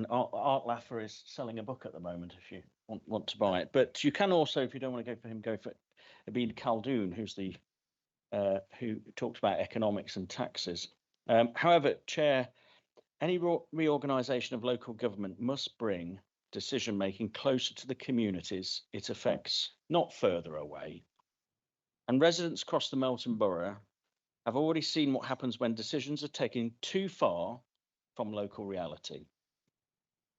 Art Laffer is selling a book at the moment if you want to buy it. But you can also, if you don't want to go for him, go for Abid Khaldoon, who's the who talks about economics and taxes. However, Chair, any reorganisation of local government must bring decision making closer to the communities it affects, not further away. And residents across the Melton Borough have already seen what happens when decisions are taken too far from local reality.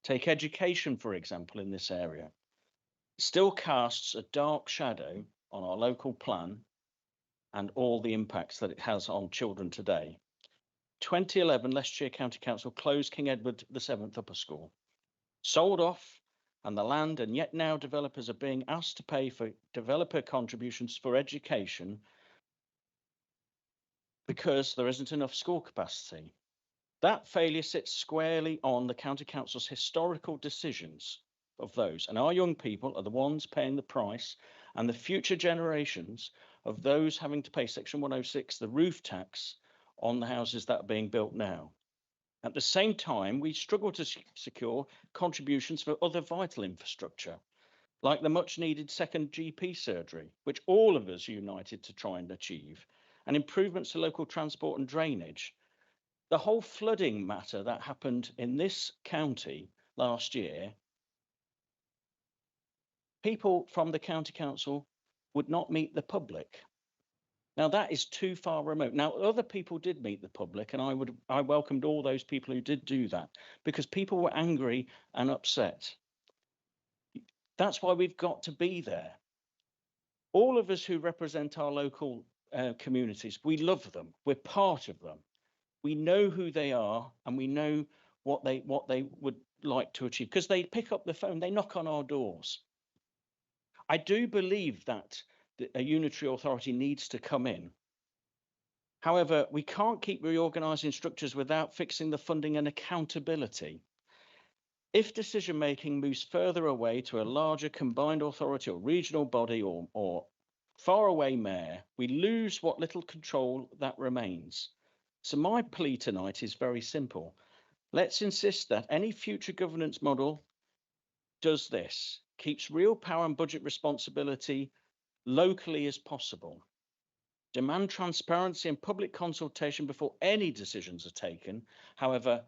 Take education, for example, in this area. It still casts a dark shadow on our local plan and all the impacts that it has on children today. 2011, Leicestershire County Council closed King Edward VII Upper School, sold off and the land, and yet now developers are being asked to pay for developer contributions for education because there isn't enough school capacity. That failure sits squarely on the County Council's historical decisions of those, and our young people are the ones paying the price, and the future generations of those having to pay Section 106, the roof tax, on the houses that are being built now. At the same time, we struggle to secure contributions for other vital infrastructure, like the much needed second GP surgery, which all of us united to try and achieve, and improvements to local transport and drainage. The whole flooding matter that happened in this county last year, people from the county council would not meet the public. Now that is too far remote. Now other people did meet the public, and I welcomed all those people who did do that because people were angry and upset. That's why we've got to be there. All of us who represent our local communities, we love them. We're part of them. We know who they are, and we know what they would like to achieve because they pick up the phone, they knock on our doors. I do believe that a unitary authority needs to come in. However, we can't keep reorganising structures without fixing the funding and accountability. If decision making moves further away to a larger combined authority or regional body or far away mayor, we lose what little control that remains. So my plea tonight is very simple. Let's insist that any future governance model does this, keeps real power and budget responsibility locally as possible. Demand transparency and public consultation before any decisions are taken. However,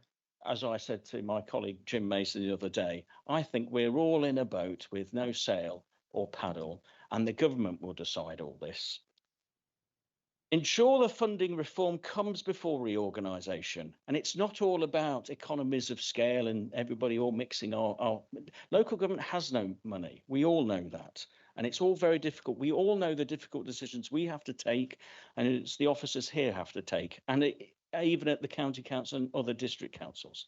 as I said to my colleague Jim Mason the other day, I think we're all in a boat with no sail or paddle, and the government will decide all this. Ensure the funding reform comes before reorganisation, and it's not all about economies of scale and everybody all mixing our local government has no money. We all know that, and it's all very difficult. We all know the difficult decisions we have to take, and it's the officers here have to take, and even at the county council and other district councils.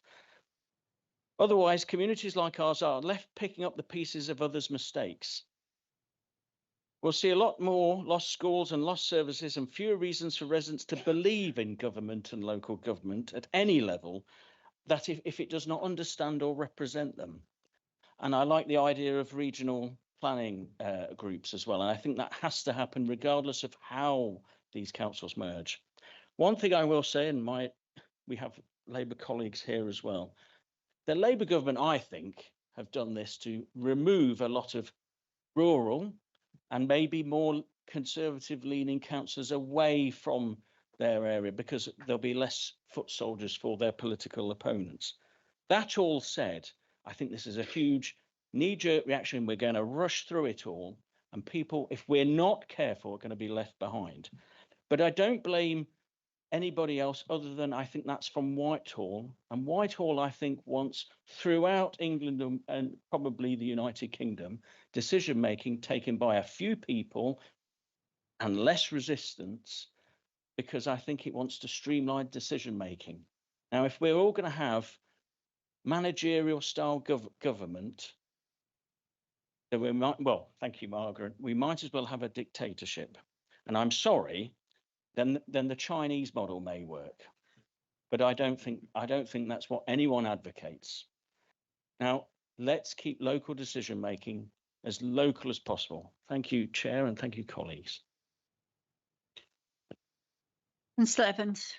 Otherwise, communities like ours are left picking up the pieces of others' mistakes. We'll see a lot more lost schools and lost services and fewer reasons for residents to believe in government and local government at any level, that if it does not understand or represent them. And I like the idea of regional planning groups as well. And I think that has to happen regardless of how these councils merge. One thing I will say, and we have Labour colleagues here as well, the Labour government, I think, have done this to remove a lot of rural and maybe more conservative leaning councillors away from their area because there'll be less foot soldiers for their political opponents. That all said, I think this is a huge knee-jerk reaction. We're going to rush through it all, and people, if we're not careful, are going to be left behind. But I don't blame anybody else other than I think that's from Whitehall, and Whitehall I think wants throughout England and probably the United Kingdom decision making taken by a few people and less resistance, because I think it wants to streamline decision making. Now if we're all going to have managerial style government, then we might, well, thank you, Margaret. We might as well have a dictatorship. And I'm sorry, then the Chinese model may work. But I don't think that's what anyone advocates. Now, let's keep local decision making as local as possible. Thank you, Chair, and thank you, colleagues. Councillor Evans.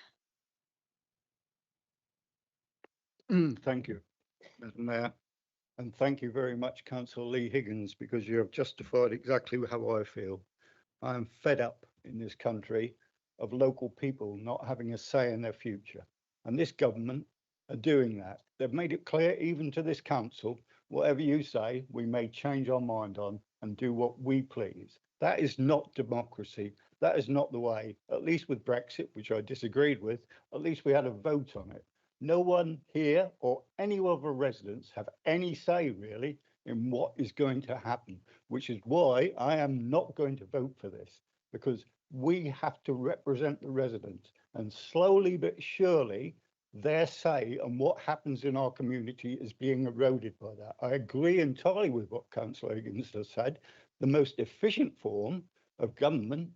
Thank you, Madam Mayor. And thank you very much, Councillor Lee Higgins, because you have justified exactly how I feel. I am fed up in this country of local people not having a say in their future. And this government are doing that. They've made it clear, even to this council, whatever you say, we may change our mind on and do what we please. That is not democracy. That is not the way. At least with Brexit, which I disagreed with, at least we had a vote on it. No one here or any other residents have any say really in what is going to happen, which is why I am not going to vote for this, because we have to represent the residents, and slowly but surely their say and what happens in our community is being eroded by that. I agree entirely with what Councillor Higgins has said. The most efficient form of government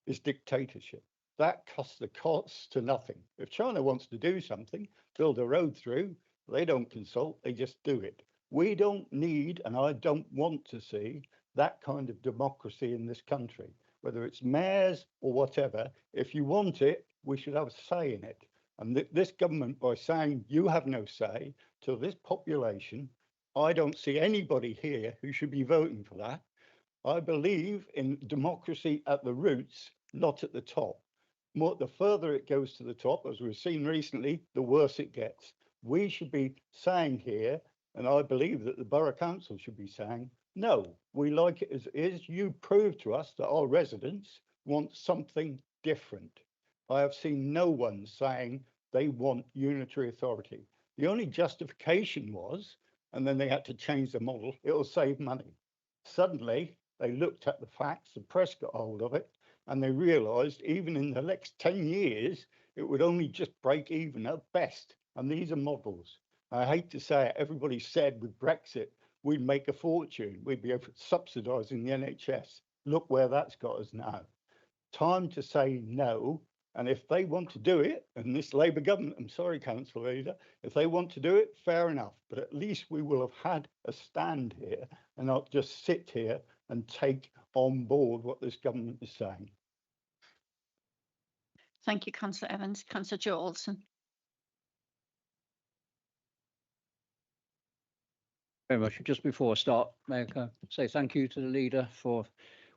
is dictatorship. That costs the cost to nothing. If China wants to do something, build a road through, they don't consult, they just do it. We don't need, and I don't want to see, that kind of democracy in this country, whether it's mayors or whatever. If you want it, we should have a say in it. And this government, by saying you have no say to this population, I don't see anybody here who should be voting for that. I believe in democracy at the roots, not at the top. The further it goes to the top, as we've seen recently, the worse it gets. We should be saying here, and I believe that the Borough Council should be saying, no, we like it as it is. You prove to us that our residents want something different. I have seen no one saying they want unitary authority. The only justification was, and then they had to change the model, it will save money. Suddenly, they looked at the facts, the press got hold of it, and they realised even in the next 10 years, it would only just break even at best. And these are models. I hate to say it, everybody said with Brexit, we'd make a fortune. We'd be subsidising the NHS. Look where that's got us now. Time to say no. And if they want to do it, and this Labour government, I'm sorry, Councillor Leader, if they want to do it, fair enough. But at least we will have had a stand here and not just sit here and take on board what this government is saying. Thank you, Councillor Evans. Councillor Joe Olson. Very much. Just before I start, may I say thank you to the leader for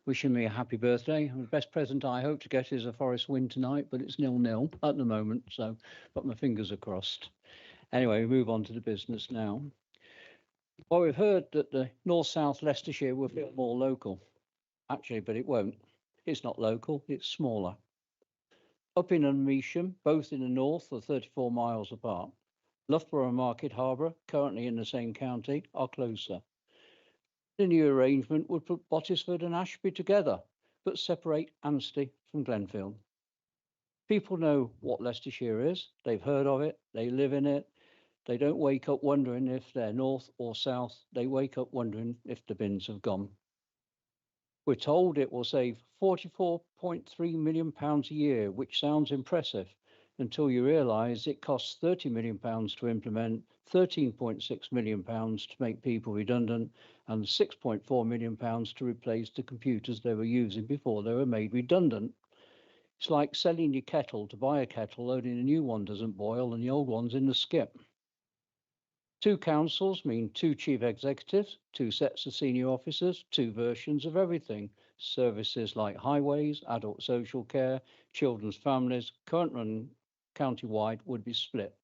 wishing me a happy birthday. The best present I hope to get is a Forest win tonight, but it's 0-0 at the moment, so but my fingers are crossed. Anyway, we move on to the business now. Well, we've heard that the North-South Leicestershire will feel more local, actually, but it won't. It's not local, it's smaller. Upping and Measham, both in the north, are 34 miles apart. Loughborough and Market Harbour, currently in the same county, are closer. The new arrangement would put Bottisford and Ashby together, but separate Anstey from Glenfield. People know what Leicestershire is, they've heard of it, they live in it. They don't wake up wondering if they're north or south, they wake up wondering if the bins have gone. We're told it will save £44.3 million a year, which sounds impressive until you realise it costs £30 million to implement, £13.6 million to make people redundant, and £6.4 million to replace the computers they were using before they were made redundant. It's like selling your kettle to buy a kettle, only the new one doesn't boil and the old one's in the skip. 2 councils mean 2 chief executives, 2 sets of senior officers, 2 versions of everything. Services like highways, adult social care, children's families, current run county-wide would be split.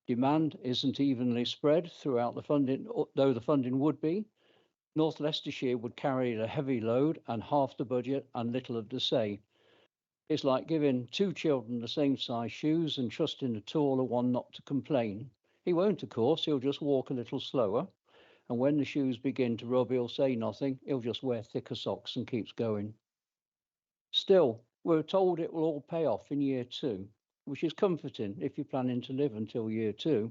Demand isn't evenly spread throughout the funding, though the funding would be. North Leicestershire would carry the heavy load and half the budget and little of the say. It's like giving 2 children the same size shoes and trusting the taller one not to complain. He won't, of course, he'll just walk a little slower. And when the shoes begin to rub, he'll say nothing. He'll just wear thicker socks and keeps going. Still, we're told it will all pay off in year 2, which is comforting if you're planning to live until year 2.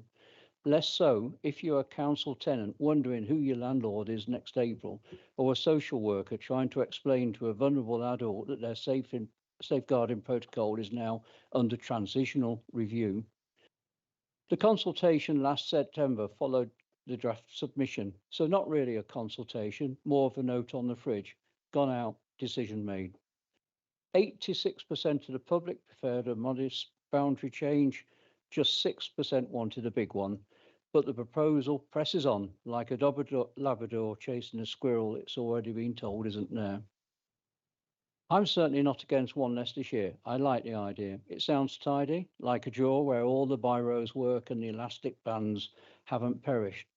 Less so if you're a council tenant wondering who your landlord is next April, or a social worker trying to explain to a vulnerable adult that their safeguarding protocol is now under transitional review. The consultation last September followed the draft submission, so not really a consultation, more of a note on the fridge. Gone out, decision made. 86% of the public preferred a modest boundary change, just 6% wanted a big one, but the proposal presses on like a Labrador chasing a squirrel it's already been told isn't there. I'm certainly not against one Leicestershire. I like the idea. It sounds tidy, like a drawer where all the byrows work and the elastic bands haven't perished.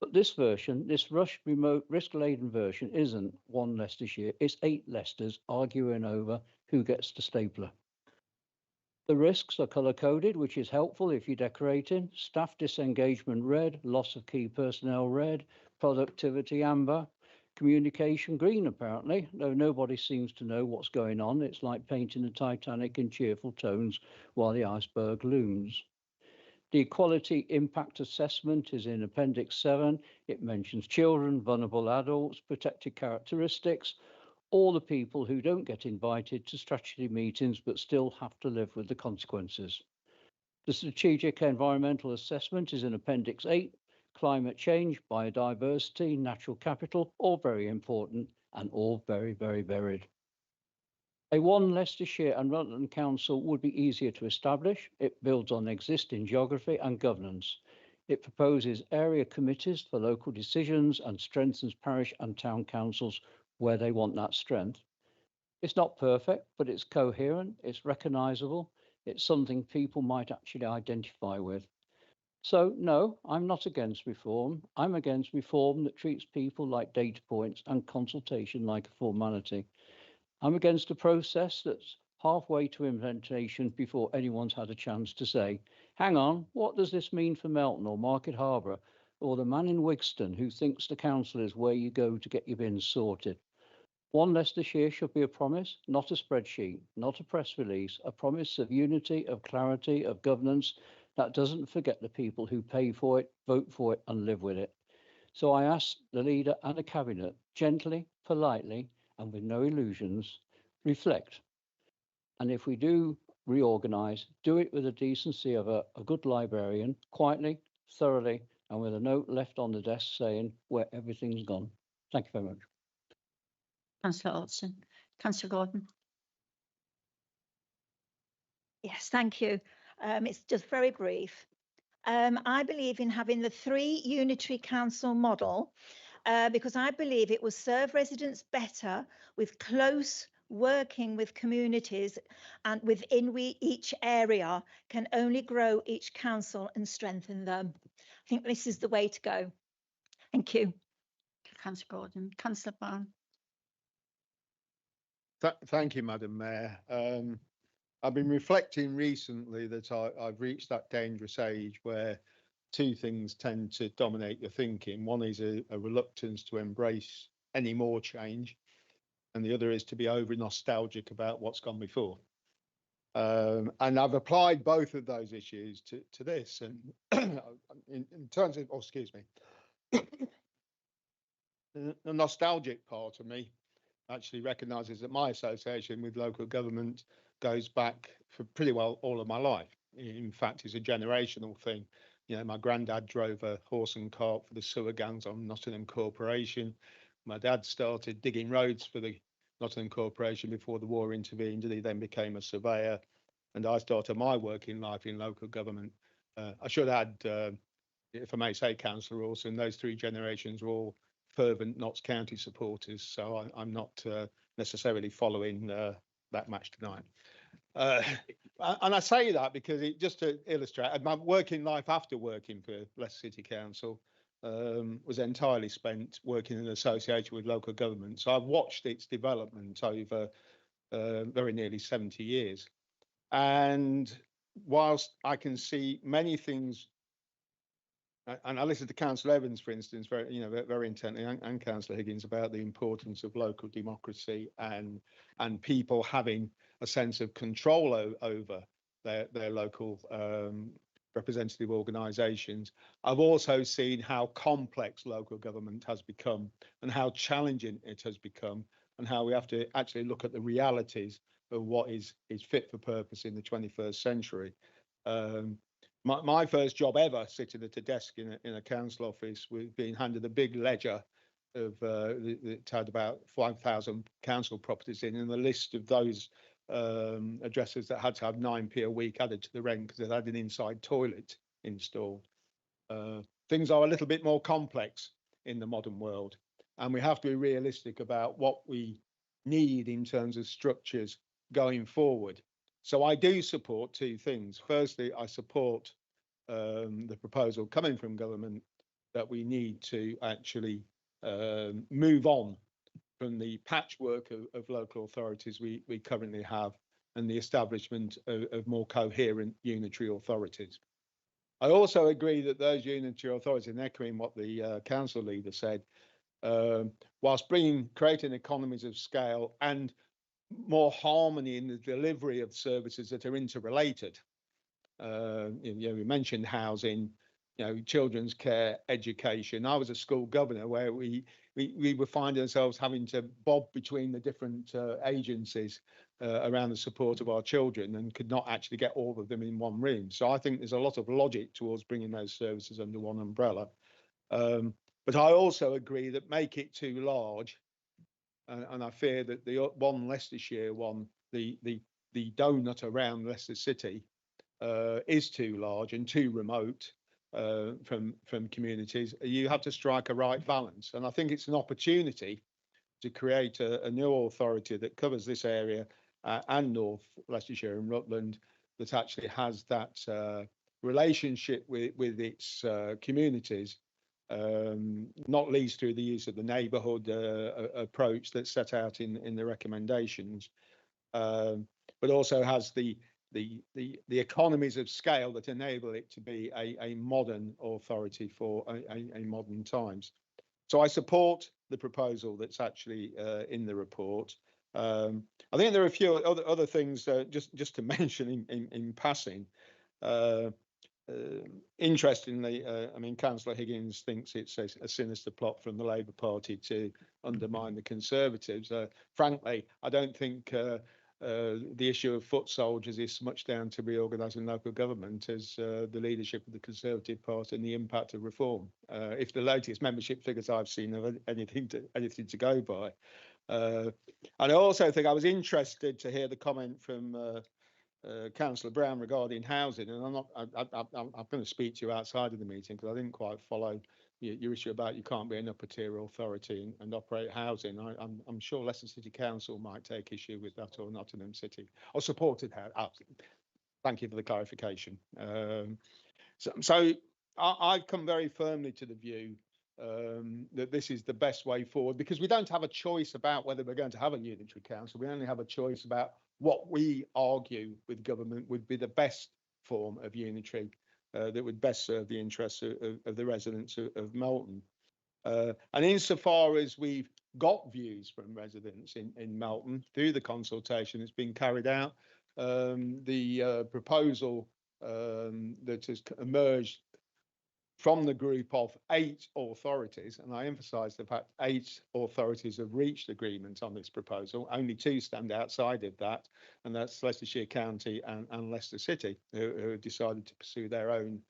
But this version, this rushed, remote, risk-laden version, isn't one Leicestershire. It's 8 Leicesters arguing over who gets the stapler. The risks are colour-coded, which is helpful if you're decorating. Staff disengagement red, loss of key personnel red, productivity amber, communication green apparently, though nobody seems to know what's going on. It's like painting the Titanic in cheerful tones while the iceberg looms. The equality impact assessment is in Appendix 7. It mentions children, vulnerable adults, protected characteristics, all the people who don't get invited to statutory meetings but still have to live with the consequences. The strategic environmental assessment is in Appendix 8. Climate change, biodiversity, natural capital, all very important and all very, very varied. A one Leicestershire and Rutland Council would be easier to establish. It builds on existing geography and governance. It proposes area committees for local decisions and strengthens parish and town councils where they want that strength. It's not perfect, but it's coherent, it's recognisable, it's something people might actually identify with. So no, I'm not against reform. I'm against reform that treats people like data points and consultation like a formality. I'm against a process that's halfway to implementation before anyone's had a chance to say, hang on, what does this mean for Melton or Market Harborough or the man in Wigston who thinks the council is where you go to get your bins sorted? One Leicestershire should be a promise, not a spreadsheet, not a press release, a promise of unity, of clarity, of governance that doesn't forget the people who pay for it, vote for it and live with it. So I ask the leader and the cabinet, gently, politely, and with no illusions, reflect. And if we do reorganise, do it with the decency of a good librarian, quietly, thoroughly, and with a note left on the desk saying where everything's gone. Thank you very much. Councillor Alston. Councillor Gordon. Yes, thank you. It's just very brief. I believe in having the 3 unitary council model because I believe it will serve residents better with close working with communities and within each area can only grow each council and strengthen them. I think this is the way to go. Thank you. Councillor Gordon. Councillor Brown. Thank you, Madam Mayor. I've been reflecting recently that I've reached that dangerous age where 2 things tend to dominate your thinking. One is a reluctance to embrace any more change, and the other is to be over nostalgic about what's gone before. And I've applied both of those issues to this. And in terms of, excuse me, the nostalgic part of me actually recognises that my association with local government goes back for pretty well all of my life. In fact, it's a generational thing. You know, my granddad drove a horse and cart for the sewer gangs on Nottingham Corporation. My dad started digging roads for the Nottingham Corporation before the war intervened, and he then became a surveyor. And I started my working life in local government. I should add, if I may say, Councillor Orson, those 3 generations were all fervent Notts County supporters, so I'm not necessarily following that match tonight. And I say that because it just to illustrate my working life after working for Leicester City Council was entirely spent working in association with local government. So I've watched its development over very nearly 70 years. And whilst I can see many things, and I listened to Councillor Evans, for instance, very intently, and Councillor Higgins about the importance of local democracy and people having a sense of control over their local representative organisations. I've also seen how complex local government has become and how challenging it has become, and how we have to actually look at the realities of what is fit for purpose in the 21st century. My first job ever sitting at a desk in a council office was being handed a big ledger of it had about 5,000 council properties in, and the list of those addresses that had to have 9p a week added to the rent because they had an inside toilet installed. Things are a little bit more complex in the modern world, and we have to be realistic about what we need in terms of structures going forward. So I do support two things. Firstly, I support the proposal coming from government that we need to actually move on from the patchwork of local authorities we currently have, and the establishment of more coherent unitary authorities. I also agree that those unitary authorities, and echoing what the council leader said, whilst creating economies of scale and more harmony in the delivery of services that are interrelated. We mentioned housing, children's care, education. I was a school governor where we were finding ourselves having to bob between the different agencies around the support of our children, and could not actually get all of them in one room. So I think there's a lot of logic towards bringing those services under one umbrella. But I also agree that make it too large, and I fear that the one Leicestershire one, the donut around Leicester City, is too large and too remote from communities. You have to strike a right balance, and I think it's an opportunity to create a new authority that covers this area and North Leicestershire and Rutland, that actually has that relationship with its communities, not least through the use of the neighbourhood approach that's set out in the recommendations, but also has the economies of scale that enable it to be a modern authority for a modern times. So I support the proposal that's actually in the report. I think there are a few other things just to mention in passing. Interestingly, I mean, Councillor Higgins thinks it's a sinister plot from the Labour Party to undermine the Conservatives. Frankly, I don't think the issue of foot soldiers is so much down to reorganising local government as the leadership of the Conservative Party and the impact of reform. If the latest membership figures I've seen are anything to go by. And I also think I was interested to hear the comment from Councillor Brown regarding housing, and I'm going to speak to you outside of the meeting because I didn't quite follow your issue about you can't be an upper tier authority and operate housing. I'm sure Leicester City Council might take issue with that, or Nottingham City, or supported that. Thank you for the clarification. So I've come very firmly to the view that this is the best way forward, because we don't have a choice about whether we're going to have a unitary council. We only have a choice about what we argue with government would be the best form of unitary that would best serve the interests of the residents of Melton. And insofar as we've got views from residents in Melton through the consultation that's been carried out, the proposal that has emerged from the group of 8 authorities, and I emphasise the fact 8 authorities have reached agreement on this proposal. Only 2 stand outside of that, and that's Leicestershire County and Leicester City, who have decided to pursue their own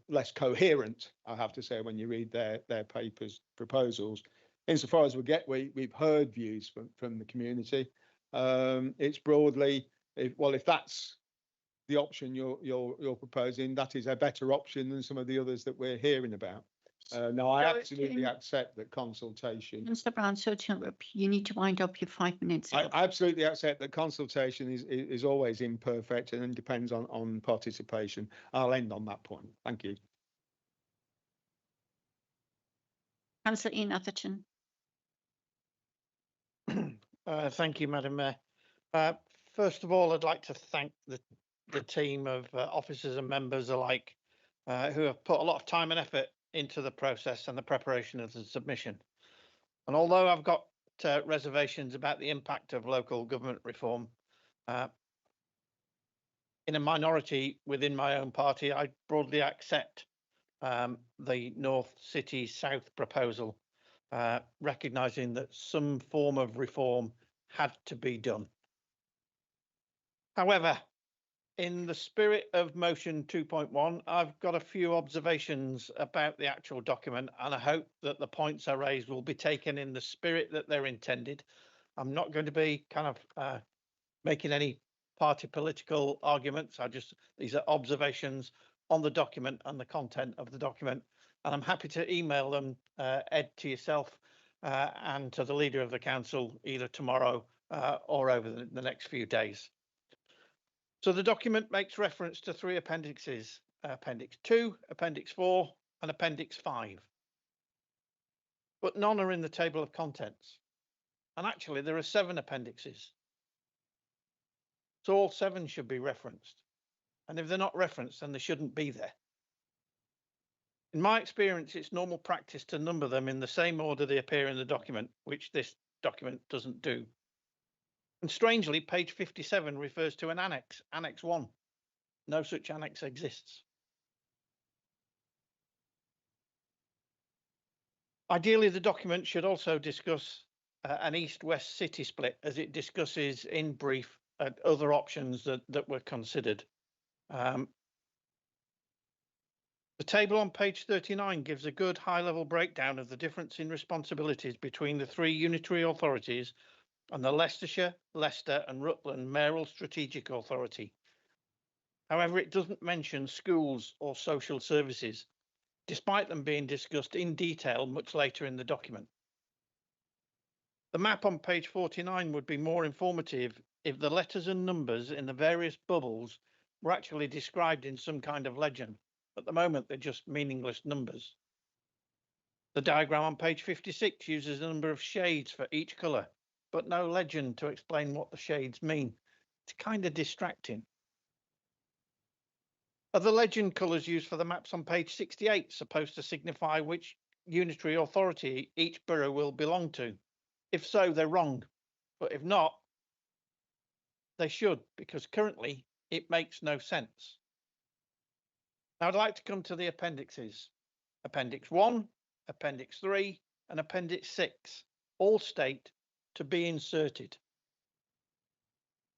less coherent, I have to say, when you read their papers, proposals. Insofar as we've heard views from the community. It's broadly, if that's the option you're proposing, that is a better option than some of the others that we're hearing about. No, I absolutely accept that consultation. Mr. Brown, so to interrupt, you need to wind up your 5 minutes. I absolutely accept that consultation is always imperfect and depends on participation. I'll end on that point. Thank you. Councillor Ian Atherton. Thank you, Madam Mayor. First of all, I'd like to thank the team of officers and members alike who have put a lot of time and effort into the process and the preparation of the submission. And although I've got reservations about the impact of local government reform, in a minority within my own party, I broadly accept the North City South proposal, recognising that some form of reform had to be done. However, in the spirit of motion 2.1, I've got a few observations about the actual document, and I hope that the points I raised will be taken in the spirit that they're intended. I'm not going to be kind of making any party political arguments. These are observations on the document and the content of the document, and I'm happy to email them, Ed, to yourself and to the leader of the council either tomorrow or over the next few days. So the document makes reference to 3 appendixes, Appendix 2, Appendix 4 and Appendix 5. But none are in the table of contents. And actually there are 7 appendixes. So all 7 should be referenced. And if they're not referenced, then they shouldn't be there. In my experience, it's normal practice to number them in the same order they appear in the document, which this document doesn't do. And strangely, page 57 refers to an annex, Annex 1. No such annex exists. Ideally, the document should also discuss an east-west city split, as it discusses in brief other options that were considered. The table on page 39 gives a good high-level breakdown of the difference in responsibilities between the 3 unitary authorities and the Leicestershire, Leicester and Rutland Mayoral Strategic Authority. However, it doesn't mention schools or social services, despite them being discussed in detail much later in the document. The map on page 49 would be more informative if the letters and numbers in the various bubbles were actually described in some kind of legend. At the moment, they're just meaningless numbers. The diagram on page 56 uses a number of shades for each colour, but no legend to explain what the shades mean. It's kind of distracting. Are the legend colours used for the maps on page 68 supposed to signify which unitary authority each borough will belong to? If so, they're wrong. But if not, they should, because currently it makes no sense. Now I'd like to come to the appendixes. Appendix 1, Appendix 3 and Appendix 6 all state to be inserted.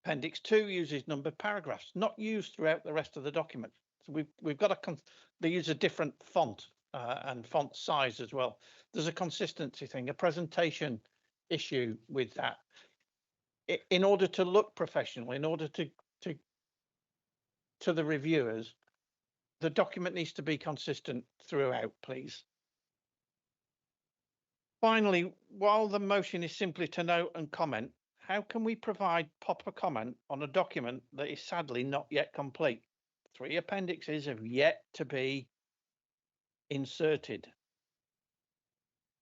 Appendix 2 uses numbered paragraphs, not used throughout the rest of the document. So we've got they use a different font and font size as well. There's a consistency thing, a presentation issue with that. In order to look professional, in order to the reviewers, the document needs to be consistent throughout, please. Finally, while the motion is simply to note and comment, how can we provide proper comment on a document that is sadly not yet complete? 3 appendixes have yet to be inserted.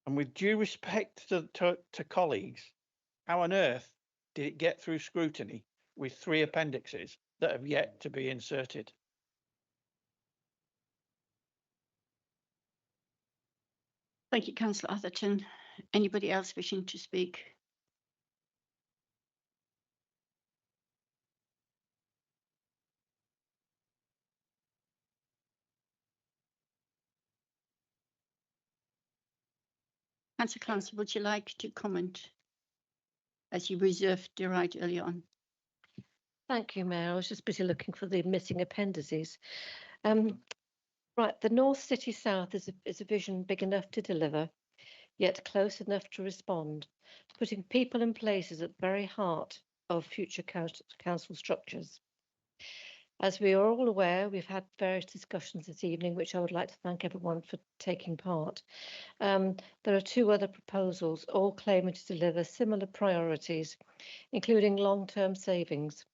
And with due respect to colleagues, how on earth did it get through scrutiny with 3 appendixes that have yet to be inserted? Thank you, Councillor Atherton. Anybody else wishing to speak? Councillor Clancy, would you like to comment as you reserved the right earlier on? Thank you, Mayor. I was just busy looking for the missing appendices. Right, the North City South is a vision big enough to deliver, yet close enough to respond, putting people and places at the very heart of future council structures. As we are all aware, we've had various discussions this evening, which I would like to thank everyone for taking part. There are 2 other proposals, all claiming to deliver similar priorities, including long-term savings.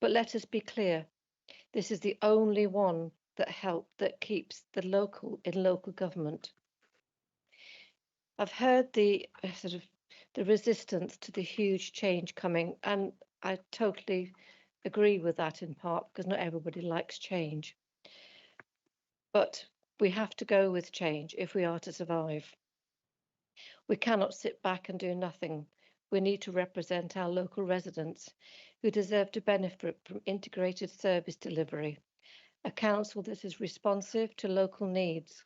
But let us be clear, this is the only one that keeps the local in local government. I've heard the the resistance to the huge change coming, and I totally agree with that in part, because not everybody likes change. But we have to go with change if we are to survive. We cannot sit back and do nothing we need to represent our local residents who deserve to benefit from integrated service delivery. A council that is responsive to local needs,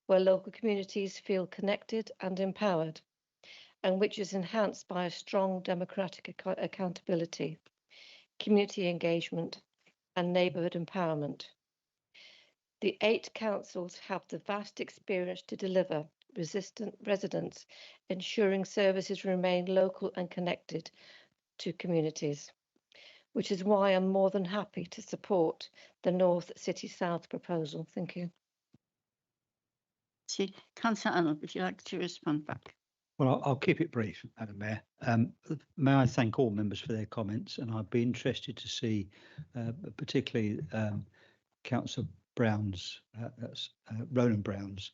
where local communities feel connected and empowered, and which is enhanced by a strong democratic accountability, community engagement, and neighbourhood empowerment. The 8 councils have the vast experience to deliver residents, ensuring services remain local and connected to communities, which is why I'm more than happy to support the North City South proposal. Thank you. See, Councillor Arnold, would you like to respond back? Well, I'll keep it brief, Madam Mayor. May I thank all members for their comments, and I'd be interested to see, particularly Councillor Brown's, Roland Brown's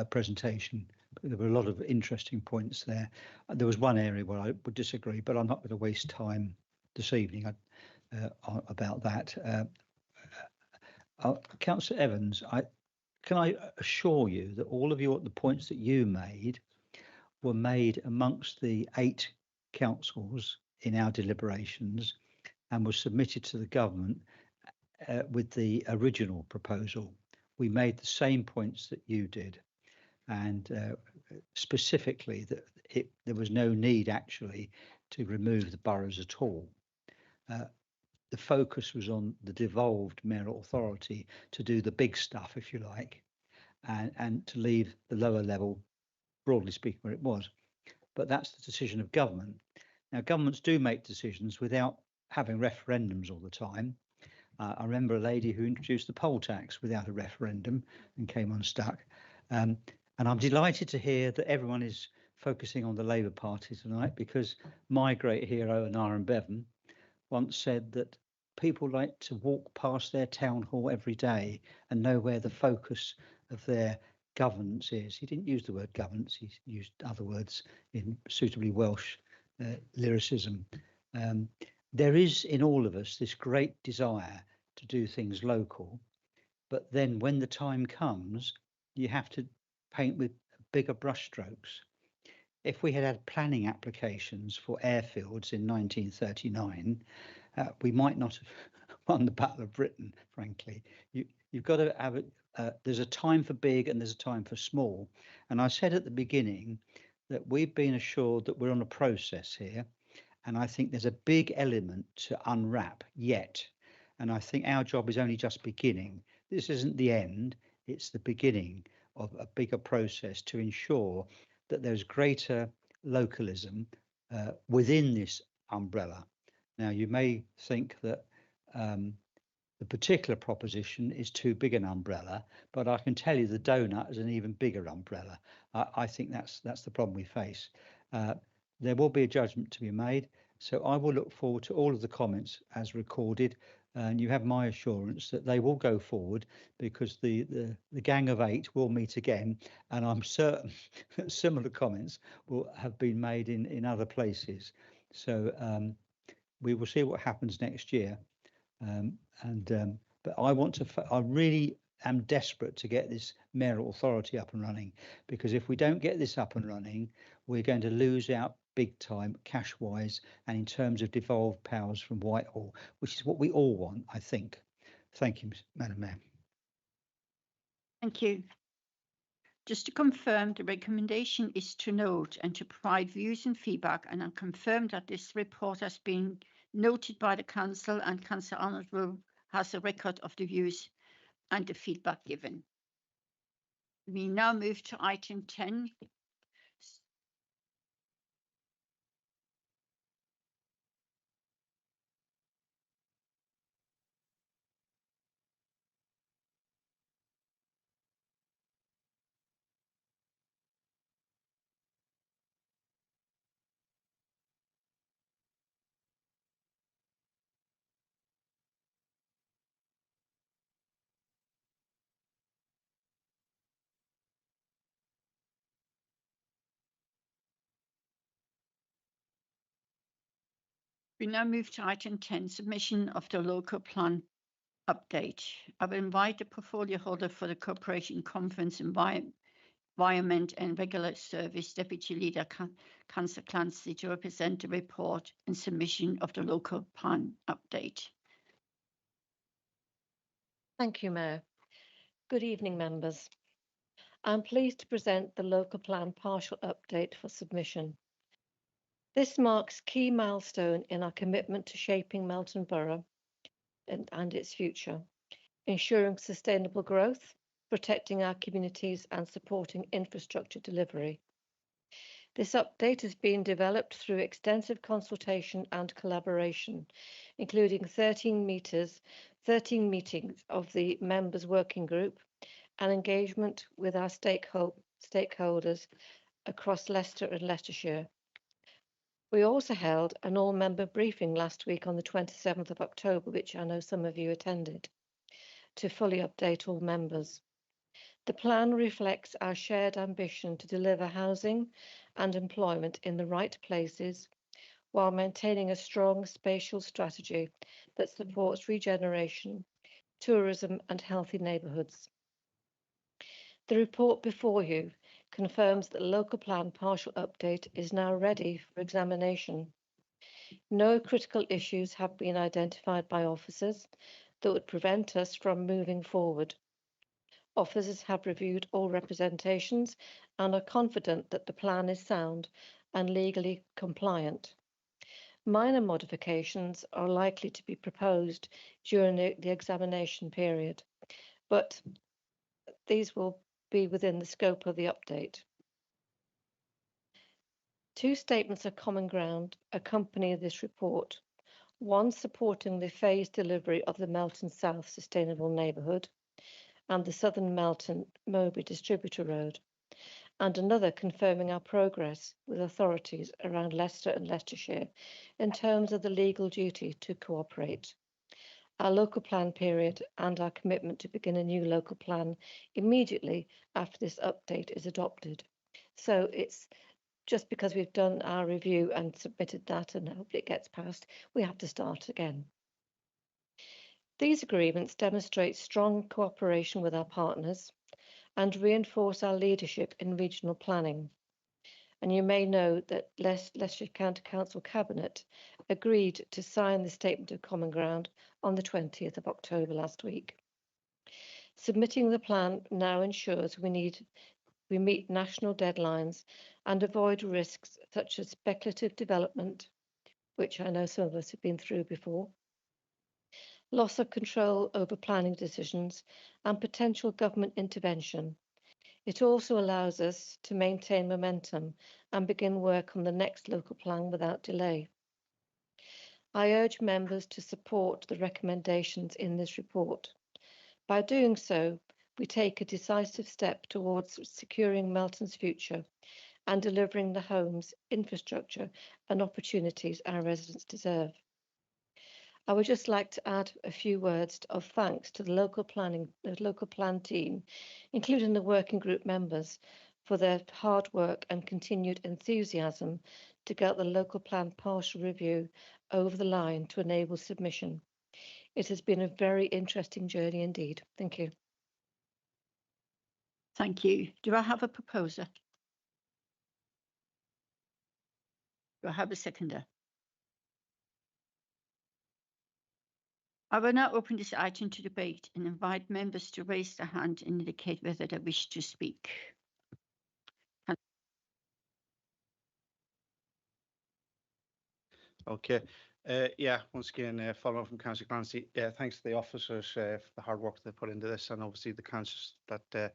presentation. There were a lot of interesting points there. There was one area where I would disagree, but I'm not going to waste time this evening about that. Councillor Evans, can I assure you that all of the points that you made were made amongst the 8 councils in our deliberations and was submitted to the government with the original proposal. We made the same points that you did, and specifically that there was no need actually to remove the boroughs at all. The focus was on the devolved mayoral authority to do the big stuff, if you like, and to leave the lower level, broadly speaking, where it was. But that's the decision of government. Now, governments do make decisions without having referendums all the time. I remember a lady who introduced the poll tax without a referendum and came unstuck. And I'm delighted to hear that everyone is focusing on the Labour Party tonight, because my great hero, Aneurin Bevan, once said that people like to walk past their town hall every day and know where the focus of their governance is. He didn't use the word governance, he used other words in suitably Welsh lyricism. There is in all of us this great desire to do things local, but then when the time comes, you have to paint with bigger brushstrokes. If we had had planning applications for airfields in 1939, we might not have won the Battle of Britain, frankly. You've got to have there's a time for big and there's a time for small. And I said at the beginning that we've been assured that we're on a process here. And I think there's a big element to unwrap yet. And I think our job is only just beginning. This isn't the end, it's the beginning of a bigger process to ensure that there's greater localism within this umbrella. Now, you may think that the particular proposition is too big an umbrella, but I can tell you the donut is an even bigger umbrella. I think that's the problem we face. There will be a judgment to be made, so I will look forward to all of the comments as recorded, and you have my assurance that they will go forward, because the gang of 8 will meet again, and I'm certain that similar comments will have been made in other places. So we will see what happens next year. But I really am desperate to get this mayoral authority up and running, because if we don't get this up and running, we're going to lose out big time cash wise and in terms of devolved powers from Whitehall, which is what we all want, I think. Thank you, Madam Mayor. Thank you. Just to confirm, the recommendation is to note and to provide views and feedback, and I confirm that this report has been noted by the council, and Councillor Arnold has a record of the views and the feedback given. We now move to item 10. We now move to item 10, submission of the local plan update. I will invite the portfolio holder for the Corporation Conference Environment and Regulatory Service Deputy Leader Councillor Clancy to represent the report and submission of the local plan update. Thank you, Mayor. Good evening, members. I'm pleased to present the local plan partial update for submission. This marks a key milestone in our commitment to shaping Melton Borough and its future, ensuring sustainable growth, protecting our communities and supporting infrastructure delivery. This update has been developed through extensive consultation and collaboration, including 13 meetings of the members' working group and engagement with our stakeholders across Leicester and Leicestershire. We also held an all-member briefing last week on the 27th of October, which I know some of you attended, to fully update all members. The plan reflects our shared ambition to deliver housing and employment in the right places while maintaining a strong spatial strategy that supports regeneration, tourism and healthy neighbourhoods. The report before you confirms that the local plan partial update is now ready for examination. No critical issues have been identified by officers that would prevent us from moving forward. Officers have reviewed all representations and are confident that the plan is sound and legally compliant. Minor modifications are likely to be proposed during the examination period, but these will be within the scope of the update. Two statements of common ground accompany this report. One supporting the phased delivery of the Melton South Sustainable Neighbourhood and the Southern Melton Mowbray Distributor Road, and another confirming our progress with authorities around Leicester and Leicestershire in terms of the legal duty to cooperate. Our local plan period and our commitment to begin a new local plan immediately after this update is adopted. So it's just because we've done our review and submitted that and hopefully it gets passed, we have to start again. These agreements demonstrate strong cooperation with our partners and reinforce our leadership in regional planning. And you may know that Leicestershire County Council Cabinet agreed to sign the Statement of Common Ground on the 20th of October last week. Submitting the plan now ensures we meet national deadlines and avoid risks such as speculative development, which I know some of us have been through before, loss of control over planning decisions, and potential government intervention. It also allows us to maintain momentum and begin work on the next local plan without delay. I urge members to support the recommendations in this report. By doing so, we take a decisive step towards securing Melton's future and delivering the homes, infrastructure and opportunities our residents deserve. I would just like to add a few words of thanks to the local plan team, including the working group members, for their hard work and continued enthusiasm to get the local plan partial review over the line to enable submission. It has been a very interesting journey indeed. Thank you. Thank you. Do I have a proposer? Do I have a seconder? I will now open this item to debate and invite members to raise their hand and indicate whether they wish to speak. Okay. Once again, following from Councillor Clancy, thanks to the officers for the hard work they put into this, and obviously the councillors that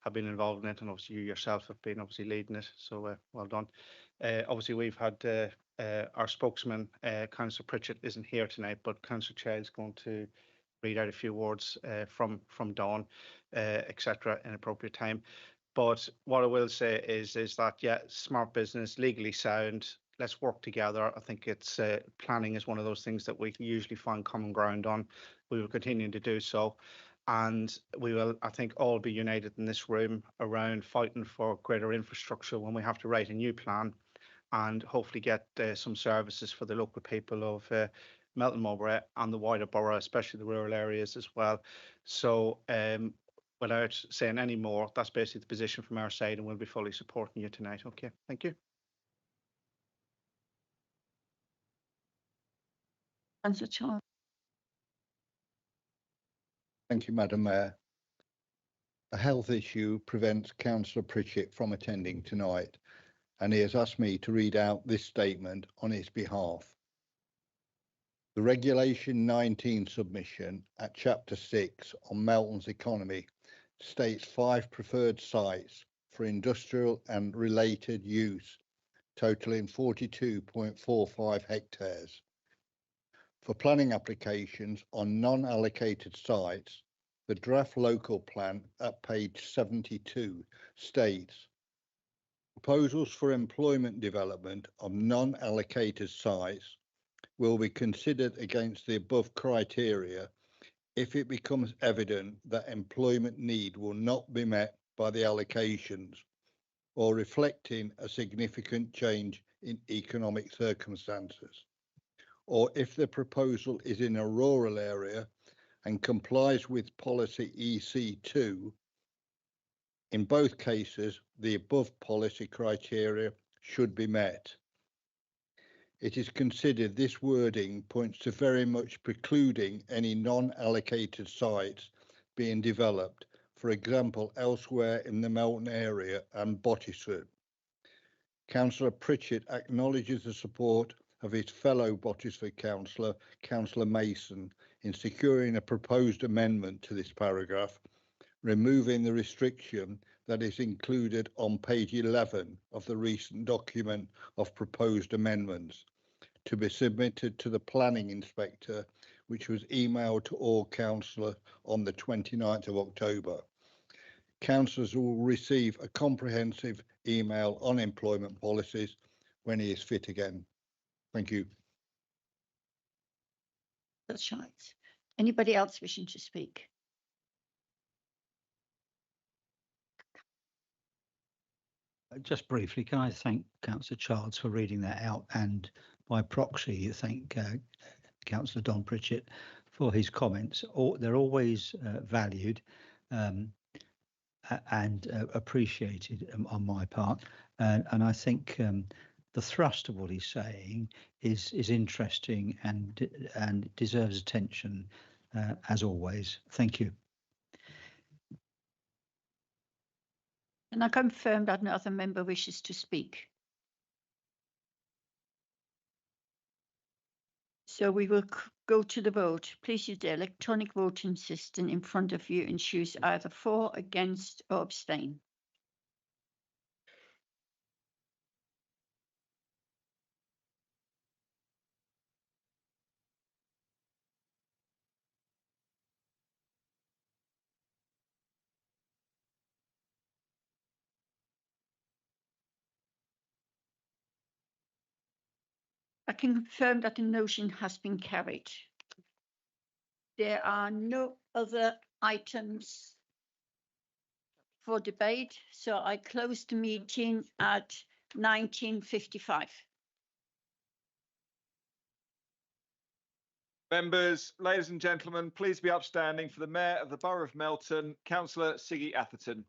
have been involved in it, and obviously you yourself have been obviously leading it, so well done. Obviously we've had our spokesman, Councillor Pritchett, isn't here tonight, but Councillor Childs is going to read out a few words from Dawn, etc. in appropriate time. But what I will say is that, yeah, smart business, legally sound, let's work together. I think it's planning is one of those things that we usually find common ground on. We will continue to do so. And we will, I think, all be united in this room around fighting for greater infrastructure when we have to write a new plan and hopefully get some services for the local people of Melton Mowbray and the wider borough, especially the rural areas as well. So without saying any more, that's basically the position from our side, and we'll be fully supporting you tonight. Okay, thank you. Councillor Charles. Thank you, Madam Mayor. A health issue prevents Councillor Pritchett from attending tonight, and he has asked me to read out this statement on his behalf. The Regulation 19 submission at Chapter 6 on Melton's economy states 5 preferred sites for industrial and related use, totaling 42.45 hectares. For planning applications on non-allocated sites, the draft local plan at page 72 states proposals for employment development on non-allocated sites will be considered against the above criteria if it becomes evident that employment need will not be met by the allocations or reflecting a significant change in economic circumstances, or if the proposal is in a rural area and complies with policy EC2. In both cases, the above policy criteria should be met. It is considered this wording points to very much precluding any non-allocated sites being developed, for example, elsewhere in the Melton area and Bottisford. Councillor Pritchett acknowledges the support of his fellow Bottisford councillor, Councillor Mason, in securing a proposed amendment to this paragraph, removing the restriction that is included on page 11 of the recent document of proposed amendments to be submitted to the planning inspector, which was emailed to all councillors on the 29th of October. Councillors will receive a comprehensive email on employment policies when he is fit again. Thank you. That's right. Anybody else wishing to speak? Just briefly, can I thank Councillor Childs for reading that out, and by proxy, thank Councillor Don Pritchett for his comments. They're always valued and appreciated on my part, and I think the thrust of what he's saying is interesting and deserves attention as always. Thank you. And I confirm that no other member wishes to speak. So we will go to the vote. Please use the electronic voting system in front of you and choose either for, against, or abstain. I can confirm that the motion has been carried. There are no other items for debate, so I close the meeting at 19:55. Members, ladies and gentlemen, please be upstanding for the Mayor of the Borough of Melton, Councillor Siggy Atherton.